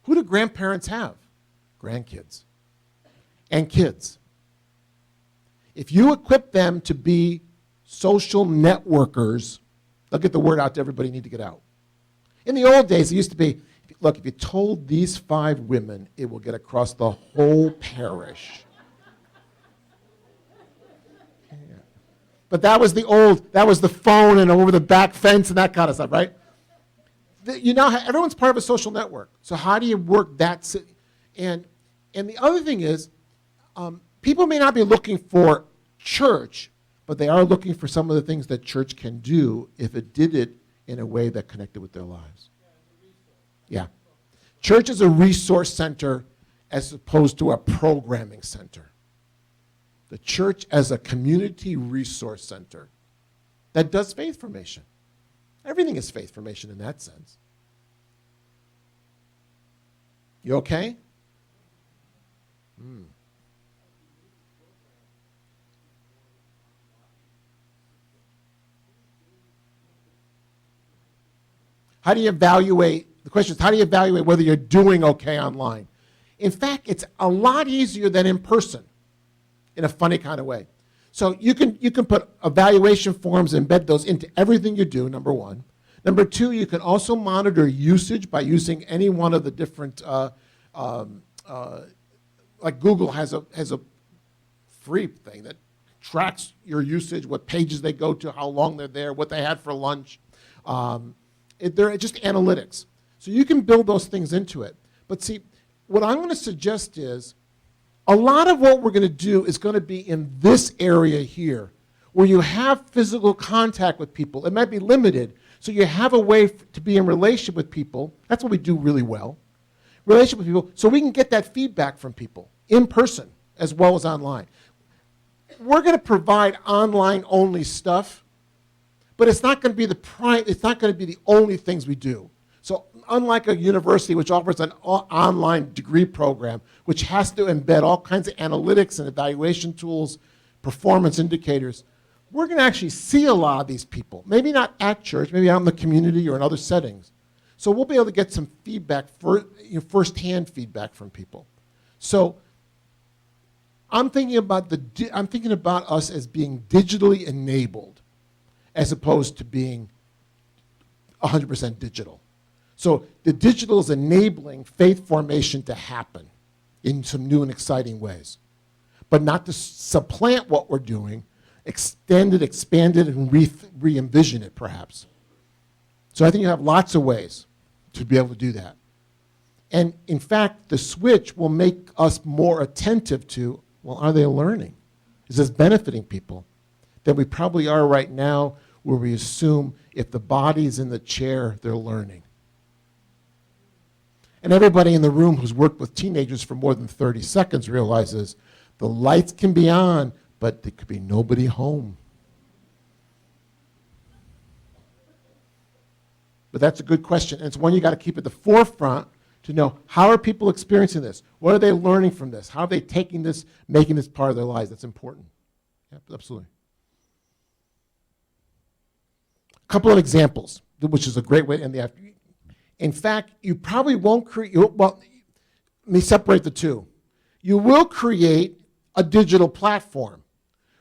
Who do grandparents have? Grandkids. And kids. If you equip them to be social networkers, they'll get the word out to everybody you need to get out. In the old days, it used to be, look, if you told these 5 women, it will get across the whole parish. Yeah. But that was the phone and over the back fence and that kind of stuff, right? Everyone's part of a social network. So how do you work that? And the other thing is, people may not be looking for church, but they are looking for some of the things that church can do if it did it in a way that connected with their lives. Yeah. Church is a resource center as opposed to a programming center. The church as a community resource center that does faith formation. Everything is faith formation in that sense. You okay? How do you evaluate? The question is, how do you evaluate whether you're doing okay online? In fact, it's a lot easier than in person, in a funny kind of way. So you can put evaluation forms, embed those into everything you do, number one. Number two, you can also monitor usage by using any one of the different, like Google has a free thing that tracks your usage, what pages they go to, how long they're there, what they had for lunch. They're just analytics. So you can build those things into it. But see, what I'm going to suggest is a lot of what we're going to do is going to be in this area here, where you have physical contact with people. It might be limited, so you have a way to be in relation with people. That's what we do really well. Relation with people, so we can get that feedback from people in person as well as online. We're going to provide online-only stuff, but it's not going to be it's not going to be the only things we do. So unlike a university which offers an online degree program, which has to embed all kinds of analytics and evaluation tools, performance indicators, we're going to actually see a lot of these people. Maybe not at church, maybe out in the community or in other settings. So we'll be able to get some feedback, first-hand feedback from people. So I'm thinking about us as being digitally enabled, as opposed to being 100% digital. So the digital is enabling faith formation to happen in some new and exciting ways, but not to supplant what we're doing, extend it, expand it, and re-envision it, perhaps. So I think you have lots of ways to be able to do that. And in fact, the switch will make us more attentive to, well, are they learning? Is this benefiting people? Than we probably are right now, where we assume if the body's in the chair, they're learning. And everybody in the room who's worked with teenagers for more than 30 seconds realizes the lights can be on, but there could be nobody home. But that's a good question, and it's one you got to keep at the forefront to know, how are people experiencing this? What are they learning from this? How are they taking this, making this part of their lives? That's important. Yeah, absolutely. A couple of examples, which is a great way to end the afternoon. In fact, you probably won't create, well, let me separate the two. You will create a digital platform.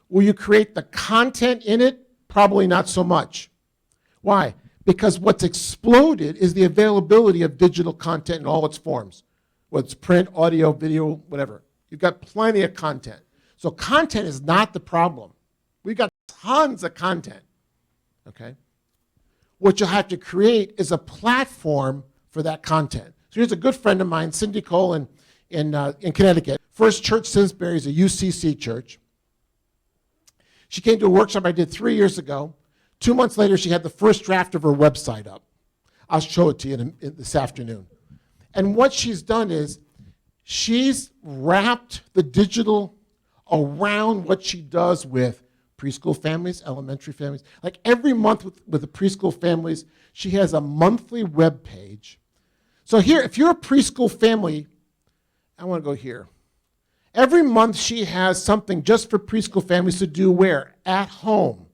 Will you create the content in it? Probably not so much. Why? Because what's exploded is the availability of digital content in all its forms, whether it's print, audio, video, whatever. You've got plenty of content. So content is not the problem. We've got tons of content, okay? What you'll have to create is a platform for that content. So here's a good friend of mine, Cindy Cole in Connecticut. First Church Simsbury is a UCC church. She came to a workshop I did 3 years ago. 2 months later, she had the first draft of her website up. I'll show it to you this afternoon. And what she's done is she's wrapped the digital around what she does with preschool families, elementary families. Like every month with the preschool families, she has a monthly web page. So here, if you're a preschool family, I want to go here. Every month she has something just for preschool families to do where? At home.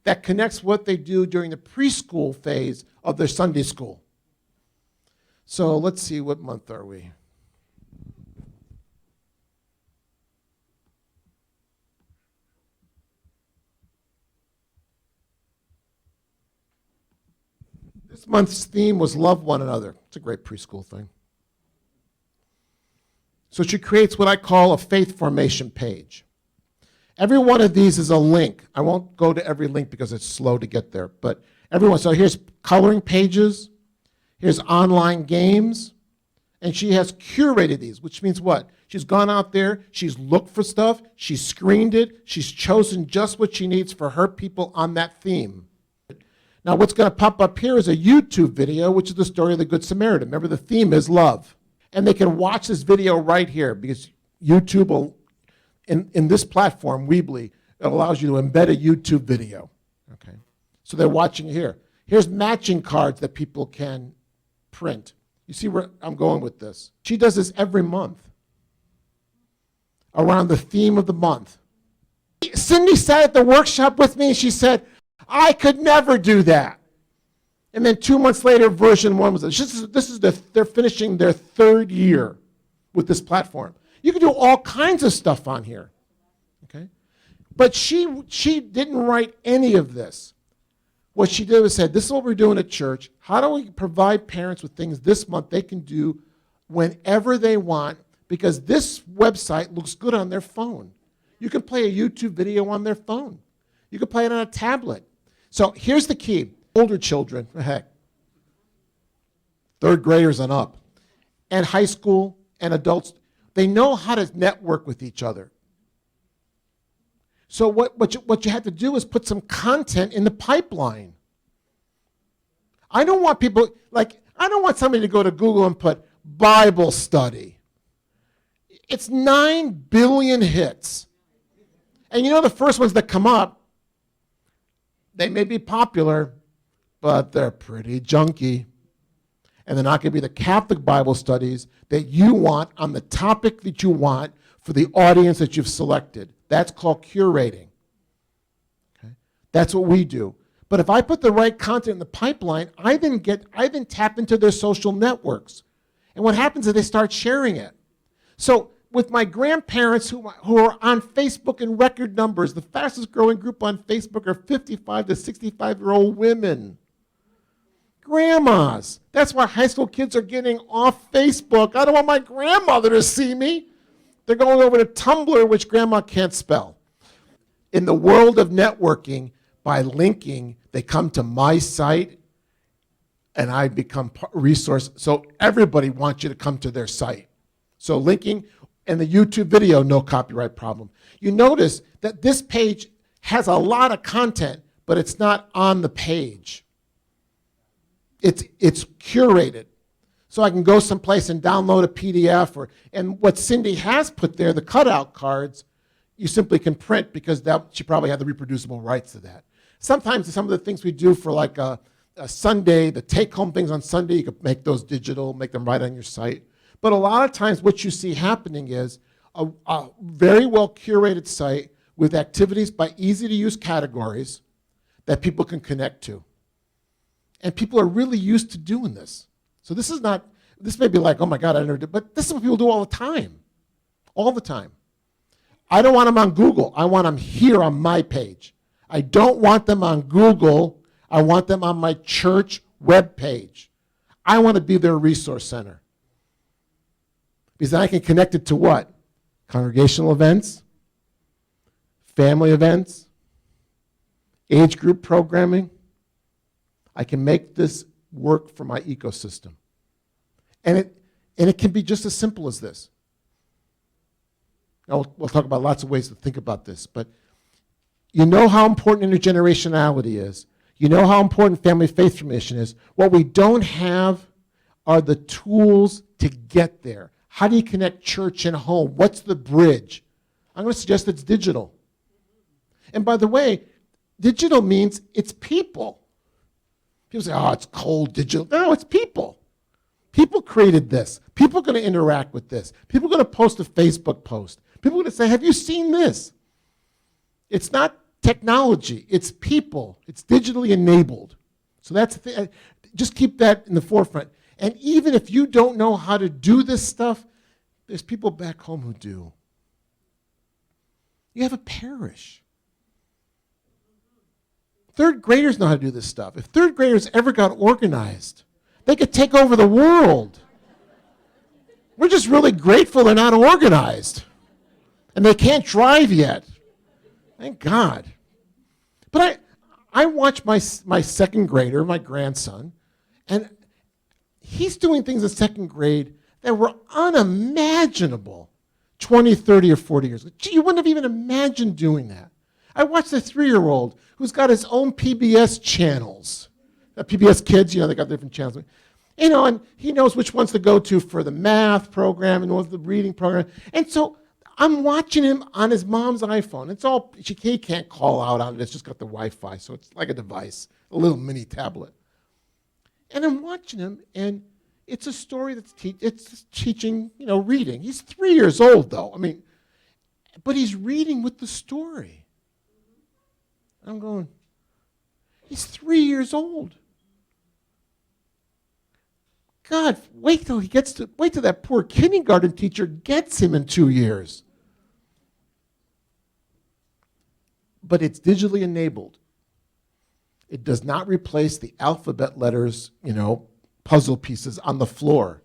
That connects what they do during the preschool phase of their Sunday school. So let's see, what month are we? This month's theme was love one another. It's a great preschool thing. So she creates what I call a faith formation page. Every one of these is a link. I won't go to every link because it's slow to get there, but everyone, so here's coloring pages, here's online games, and she has curated these, which means what? She's gone out there, she's looked for stuff, she's screened it, she's chosen just what she needs for her people on that theme. Now what's going to pop up here is a YouTube video, which is the story of the Good Samaritan. Remember, the theme is love. And they can watch this video right here because YouTube will, in this platform, Weebly, it allows you to embed a YouTube video. Okay, so they're watching it here. Here's matching cards that people can print. You see where I'm going with this? She does this every month around the theme of the month. Cindy sat at the workshop with me and she said, I could never do that. And then 2 months later, version 1 was they're finishing their 3rd year with this platform. You can do all kinds of stuff on here, okay? But she didn't write any of this. What she did was said, this is what we're doing at church. How do we provide parents with things this month they can do whenever they want, because this website looks good on their phone. You can play a YouTube video on their phone. You can play it on a tablet. So here's the key. Older children, heck, third graders and up, and high school and adults. They know how to network with each other. So what you have to do is put some content in the pipeline. I don't want somebody to go to Google and put Bible study. It's 9 billion hits. And you know the first ones that come up, they may be popular, but they're pretty junky. And they're not going to be the Catholic Bible studies that you want on the topic that you want for the audience that you've selected. That's called curating. Okay? That's what we do. But if I put the right content in the pipeline, I then tap into their social networks. And what happens is they start sharing it. So with my grandparents who are on Facebook in record numbers, the fastest growing group on Facebook are 55 to 65-year-old women. Grandmas. That's why high school kids are getting off Facebook. I don't want my grandmother to see me. They're going over to Tumblr, which grandma can't spell. In the world of networking, by linking, they come to my site, and I become a resource. So everybody wants you to come to their site. So linking and the YouTube video, no copyright problem. You notice that this page has a lot of content, but it's not on the page. It's curated. So I can go someplace and download a PDF, and what Cindy has put there, the cutout cards, you simply can print because she probably had the reproducible rights to that. Sometimes some of the things we do for like a Sunday, the take-home things on Sunday, you could make those digital, make them right on your site. But a lot of times what you see happening is a very well curated site with activities by easy-to-use categories that people can connect to. And people are really used to doing this. So this may be like, oh my God, I never did, but this is what people do all the time. All the time. I don't want them on Google. I want them here on my page. I don't want them on Google. I want them on my church web page. I want to be their resource center. Because then I can connect it to what? Congregational events, family events, age group programming. I can make this work for my ecosystem. And it can be just as simple as this. Now, we'll talk about lots of ways to think about this, but you know how important intergenerationality is. You know how important family faith formation is. What we don't have are the tools to get there. How do you connect church and home? What's the bridge? I'm going to suggest it's digital. And by the way, digital means it's people. People say, oh, it's cold digital. No, it's people. People created this. People are going to interact with this. People are going to post a Facebook post. People are going to say, have you seen this? It's not technology. It's people. It's digitally enabled. So just keep that in the forefront. And even if you don't know how to do this stuff, there's people back home who do. You have a parish. Third graders know how to do this stuff. If third graders ever got organized, they could take over the world. We're just really grateful they're not organized. And they can't drive yet. Thank God. But I watch my second grader, my grandson, and he's doing things in second grade that were unimaginable 20, 30, or 40 years ago. Gee, you wouldn't have even imagined doing that. I watched a 3-year-old who's got his own PBS channels. PBS Kids, they got different channels. And he knows which ones to go to for the math program and the reading program. And so I'm watching him on his mom's iPhone. He can't call out on it. It's just got the Wi-Fi, so it's like a device, a little mini tablet. And I'm watching him, and it's a story that's teaching, reading. He's 3 years old, though. But he's reading with the story. I'm going, he's 3 years old. God, wait till that poor kindergarten teacher gets him in 2 years. But it's digitally enabled. It does not replace the alphabet letters, puzzle pieces on the floor.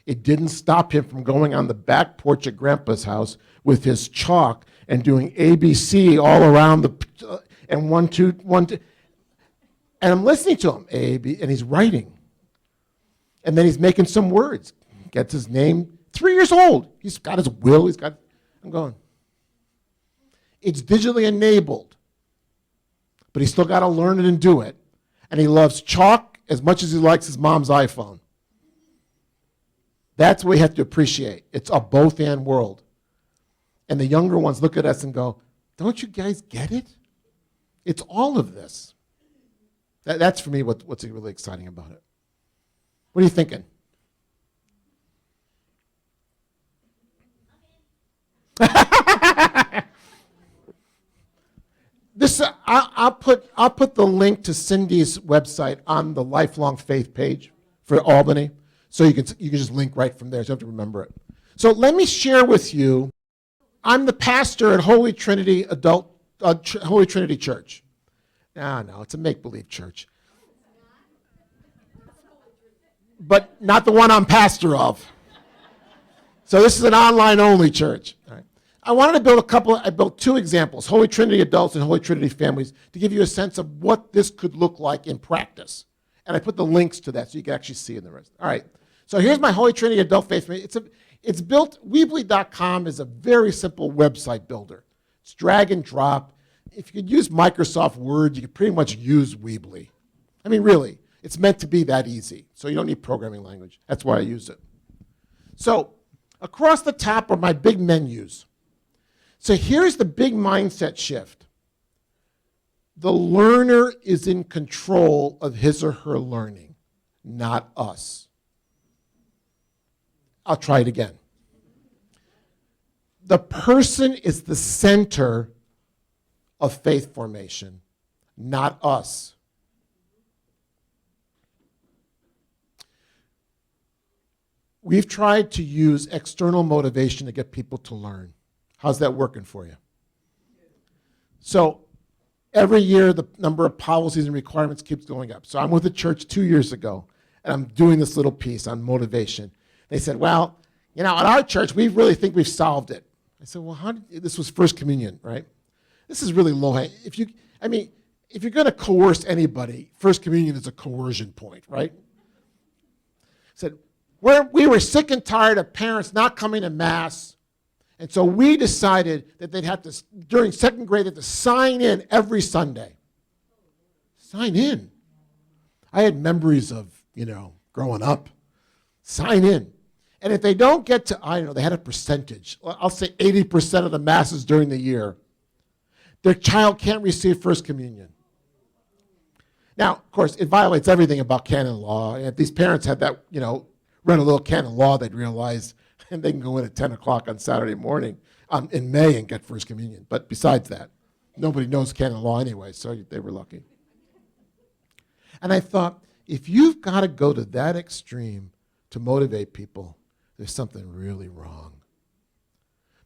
It didn't stop him from going on the back porch at Grandpa's house with his chalk and doing ABC all around and 1, 2, 1, 2. And I'm listening to him, A, B, and he's writing. And then he's making some words. Gets his name, 3 years old. He's got his will, I'm going. It's digitally enabled, but he's still got to learn it and do it. And he loves chalk as much as he likes his mom's iPhone. That's what we have to appreciate. It's a both-and world. And the younger ones look at us and go, don't you guys get it? It's all of this. That's for me what's really exciting about it. What are you thinking? I'll put the link to Cindy's website on the Lifelong Faith page for Albany, so you can just link right from there. So you have to remember it. So let me share with you. I'm the pastor at Holy Trinity Holy Trinity Church. No, it's a make-believe church, but not the one I'm pastor of. So this is an online-only church. All right. I wanted to build I built 2 examples, Holy Trinity Adults and Holy Trinity Families, to give you a sense of what this could look like in practice. And I put the links to that so you can actually see in the rest. All right, so here's my Holy Trinity Adult Faith Family. It's built, Weebly.com is a very simple website builder. It's drag and drop. If you could use Microsoft Word, you could pretty much use Weebly. I mean, really, it's meant to be that easy, so you don't need programming language. That's why I use it. So across the top are my big menus. So here's the big mindset shift. The learner is in control of his or her learning, not us. I'll try it again. The person is the center of faith formation, not us. We've tried to use external motivation to get people to learn. How's that working for you? So every year, the number of policies and requirements keeps going up. So I'm with the church 2 years ago, and I'm doing this little piece on motivation. They said, well, at our church, we really think we've solved it. I said, well, this was First Communion, right? This is really low. If you're going to coerce anybody, First Communion is a coercion point, right? I said, we were sick and tired of parents not coming to Mass. And so we decided that they'd have to, during second grade, they had to sign in every Sunday. Sign in. I had memories of, growing up. Sign in. And if they don't get to, they had a percentage. I'll say 80% of the masses during the year, their child can't receive First Communion. Now, of course, it violates everything about canon law. And if these parents had that, read a little canon law, they'd realize and they can go in at 10 o'clock on Saturday morning in May and get First Communion. But besides that, nobody knows canon law anyway, so they were lucky. And I thought, if you've got to go to that extreme to motivate people, there's something really wrong.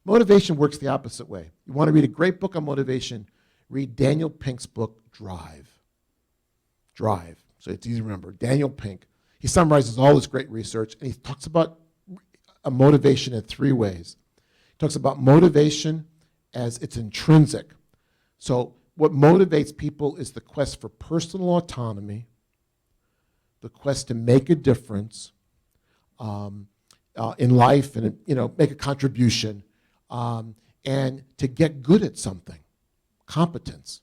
Motivation works the opposite way. You want to read a great book on motivation, read Daniel Pink's book, Drive. Drive. So it's easy to remember. Daniel Pink. He summarizes all this great research, and he talks about a motivation in 3 ways. He talks about motivation as it's intrinsic. So what motivates people is the quest for personal autonomy, the quest to make a difference in life and make a contribution, and to get good at something, competence.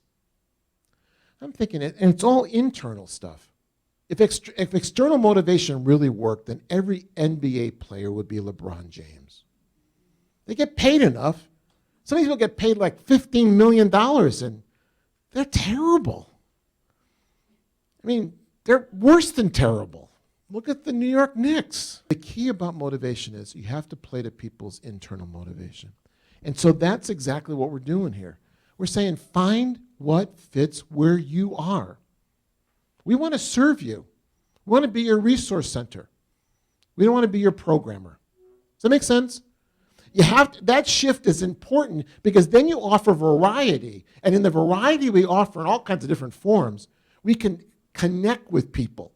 I'm thinking, and it's all internal stuff. If external motivation really worked, then every NBA player would be LeBron James. They get paid enough. Some of these people get paid like $15 million, and they're terrible. I mean, they're worse than terrible. Look at the New York Knicks. The key about motivation is you have to play to people's internal motivation. And so that's exactly what we're doing here. We're saying find what fits where you are. We want to serve you. We want to be your resource center. We don't want to be your programmer. Does that make sense? That shift is important because then you offer variety. And in the variety we offer in all kinds of different forms, we can connect with people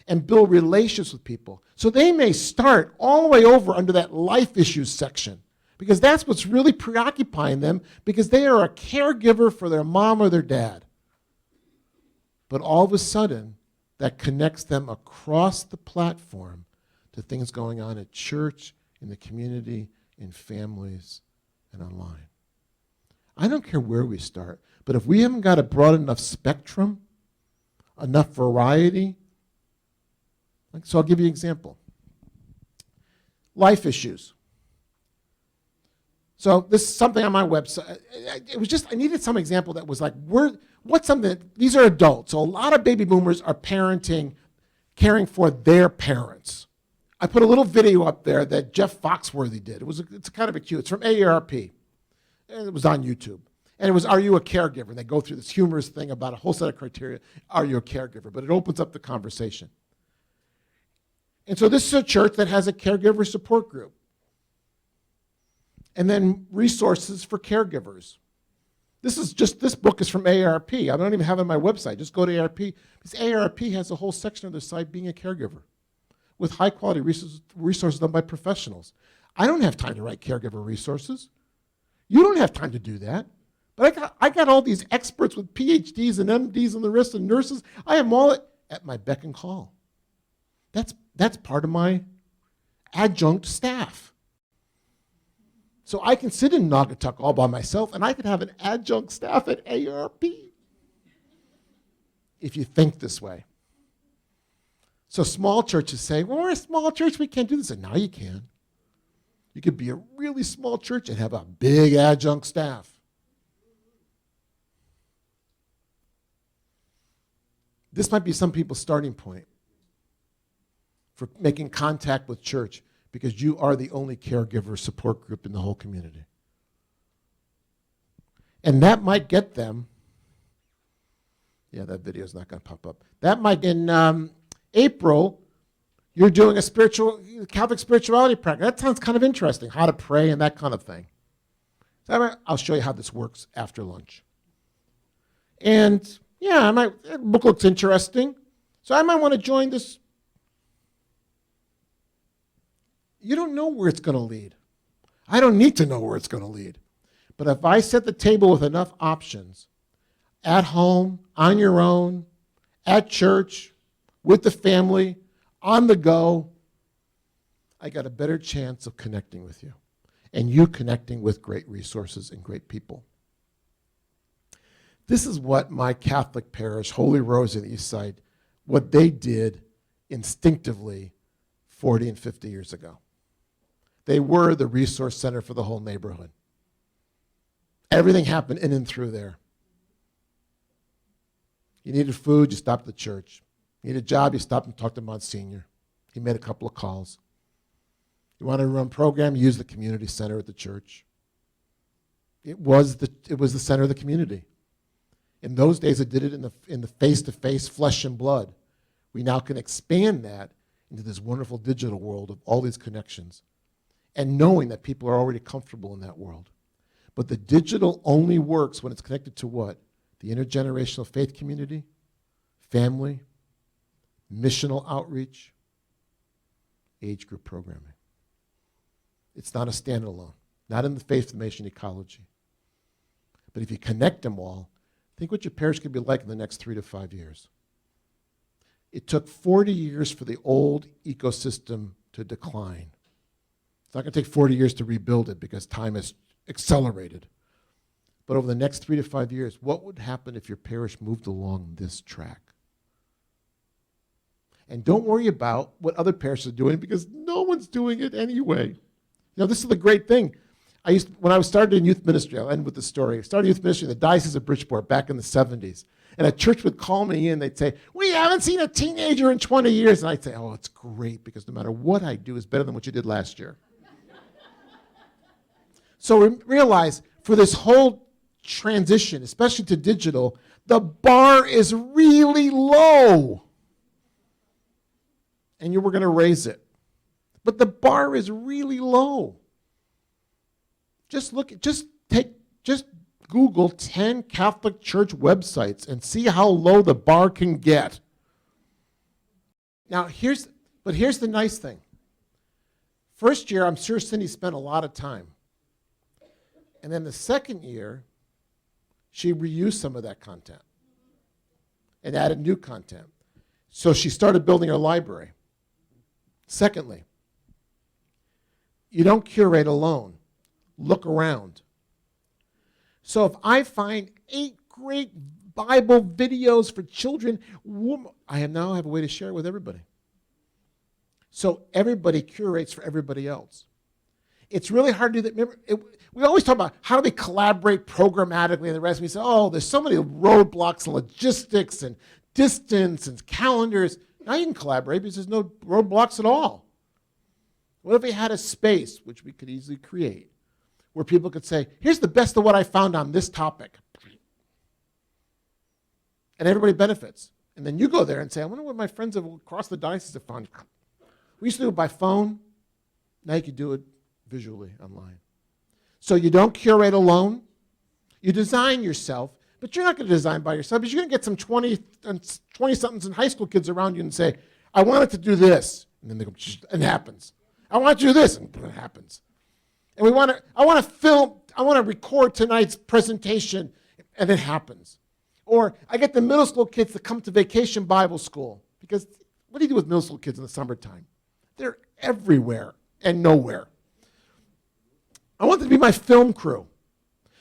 and build relationships with people. So they may start all the way over under that life issues section because that's what's really preoccupying them because they are a caregiver for their mom or their dad. But all of a sudden, that connects them across the platform to things going on at church, in the community, in families, and online. I don't care where we start, but if we haven't got a broad enough spectrum, enough variety, so I'll give you an example. Life issues. So this is something on my website. It was just, I needed some example that was like, what's something these are adults. So a lot of baby boomers are parenting, caring for their parents. I put a little video up there that Jeff Foxworthy did. It's kind of a cute, it's from AARP. It was on YouTube. And it was, are you a caregiver? And they go through this humorous thing about a whole set of criteria. Are you a caregiver? But it opens up the conversation. And so this is a church that has a caregiver support group. And then resources for caregivers. This book is from AARP. I don't even have it on my website. Just go to AARP. Because AARP has a whole section of their site being a caregiver with high quality resources done by professionals. I don't have time to write caregiver resources. You don't have time to do that. But I got all these experts with PhDs and MDs and the rest and nurses. I have them all at my beck and call. That's part of my adjunct staff. So I can sit in Naugatuck all by myself, and I could have an adjunct staff at AARP if you think this way. So small churches say, well, we're a small church, we can't do this. And now you can. You could be a really small church and have a big adjunct staff. This might be some people's starting point for making contact with church, because you are the only caregiver support group in the whole community. And that might get them, yeah, that video is not going to pop up. That might, in April, you're doing a Catholic spirituality practice. That sounds kind of interesting, how to pray and that kind of thing. So I'll show you how this works after lunch. And yeah, the book looks interesting, so I might want to join this. You don't know where it's going to lead. I don't need to know where it's going to lead. But if I set the table with enough options, at home, on your own, at church, with the family, on the go, I got a better chance of connecting with you, and you connecting with great resources and great people. This is what my Catholic parish, Holy Rose in the East Side, what they did instinctively 40 and 50 years ago. They were the resource center for the whole neighborhood. Everything happened in and through there. You needed food, you stopped at the church. You needed a job, you stopped and talked to Monsignor. He made a couple of calls. You wanted to run a program, you used the community center at the church. It was the center of the community. In those days, it did it in the face-to-face, flesh and blood. We now can expand that into this wonderful digital world of all these connections, and knowing that people are already comfortable in that world. But the digital only works when it's connected to what? The intergenerational faith community, family, missional outreach, age group programming. It's not a standalone, not in the faith formation ecology. But if you connect them all, think what your parish could be like in the next 3 to 5 years. It took 40 years for the old ecosystem to decline. It's not going to take 40 years to rebuild it because time has accelerated. But over the next 3 to 5 years, what would happen if your parish moved along this track? And don't worry about what other parishes are doing, because no one's doing it anyway. You know, this is the great thing. When I started in youth ministry, I'll end with the story. I started youth ministry in the Diocese of Bridgeport back in the 70s. And a church would call me in, they'd say, we haven't seen a teenager in 20 years. And I'd say, oh, it's great, because no matter what I do is better than what you did last year. So realize, for this whole transition, especially to digital, the bar is really low. And we're going to raise it. But the bar is really low. Just Google 10 Catholic Church websites and see how low the bar can get. Now, here's the nice thing. First year, I'm sure Cindy spent a lot of time. And then the second year, she reused some of that content and added new content. So she started building her library. Secondly, you don't curate alone. Look around. So if I find 8 great Bible videos for children, I now have a way to share it with everybody. So everybody curates for everybody else. It's really hard to do that. Remember, we always talk about how do we collaborate programmatically and the rest. We say, oh, there's so many roadblocks and logistics and distance and calendars. Now you can collaborate because there's no roadblocks at all. What if we had a space, which we could easily create, where people could say, here's the best of what I found on this topic. And everybody benefits. And then you go there and say, I wonder what my friends across the diocese have found. We used to do it by phone. Now you can do it visually online. So you don't curate alone. You design yourself, but you're not going to design by yourself because you're going to get some 20-somethings and high school kids around you and say, I wanted to do this. And then they go, and it happens. I want to do this, and it happens. And I want to film, I want to record tonight's presentation, and it happens. Or I get the middle school kids to come to Vacation Bible School because what do you do with middle school kids in the summertime? They're everywhere and nowhere. I want them to be my film crew.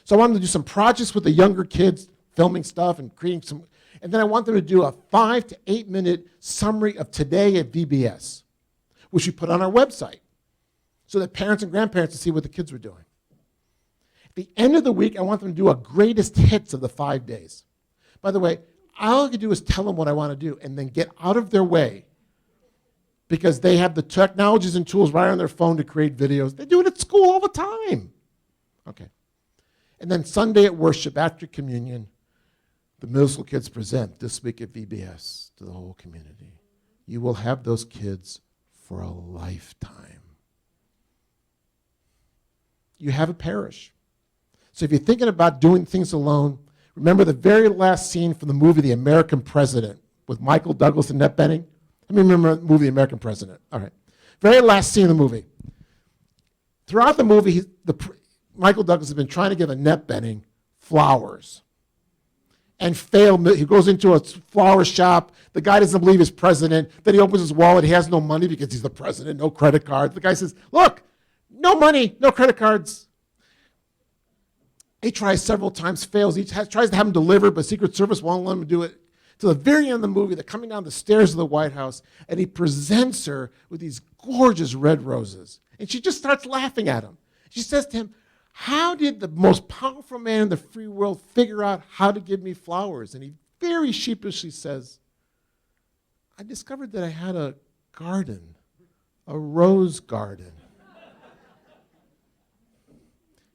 So I want them to do some projects with the younger kids, filming stuff and creating some, and then I want them to do a 5 to 8 minute summary of today at VBS, which we put on our website so that parents and grandparents can see what the kids were doing. At the end of the week, I want them to do a greatest hits of the 5 days. By the way, all I can do is tell them what I want to do and then get out of their way because they have the technologies and tools right on their phone to create videos. They do it at school all the time. Okay. And then Sunday at worship, after communion, the middle school kids present this week at VBS to the whole community. You will have those kids for a lifetime. You have a parish. So if you're thinking about doing things alone, remember the very last scene from the movie The American President with Michael Douglas and Annette Bening? Let me remember the movie The American President. All right. Very last scene of the movie. Throughout the movie, Michael Douglas has been trying to give Annette Bening flowers and failed. He goes into a flower shop. The guy doesn't believe he's president. Then he opens his wallet. He has no money because he's the president, no credit card. The guy says, look, no money, no credit cards. He tries several times, fails. He tries to have him delivered, but Secret Service won't let him do it. To the very end of the movie, they're coming down the stairs of the White House, and he presents her with these gorgeous red roses. And she just starts laughing at him. She says to him, how did the most powerful man in the free world figure out how to give me flowers? And he very sheepishly says, I discovered that I had a garden, a rose garden.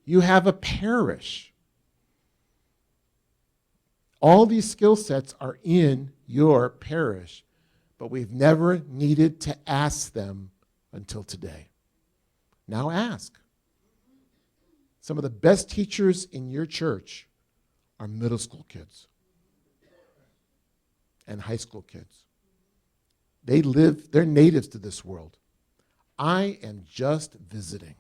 You have a parish. All these skill sets are in your parish, but we've never needed to ask them until today. Now ask. Some of the best teachers in your church are middle school kids and high school kids. They're natives to this world. I am just visiting.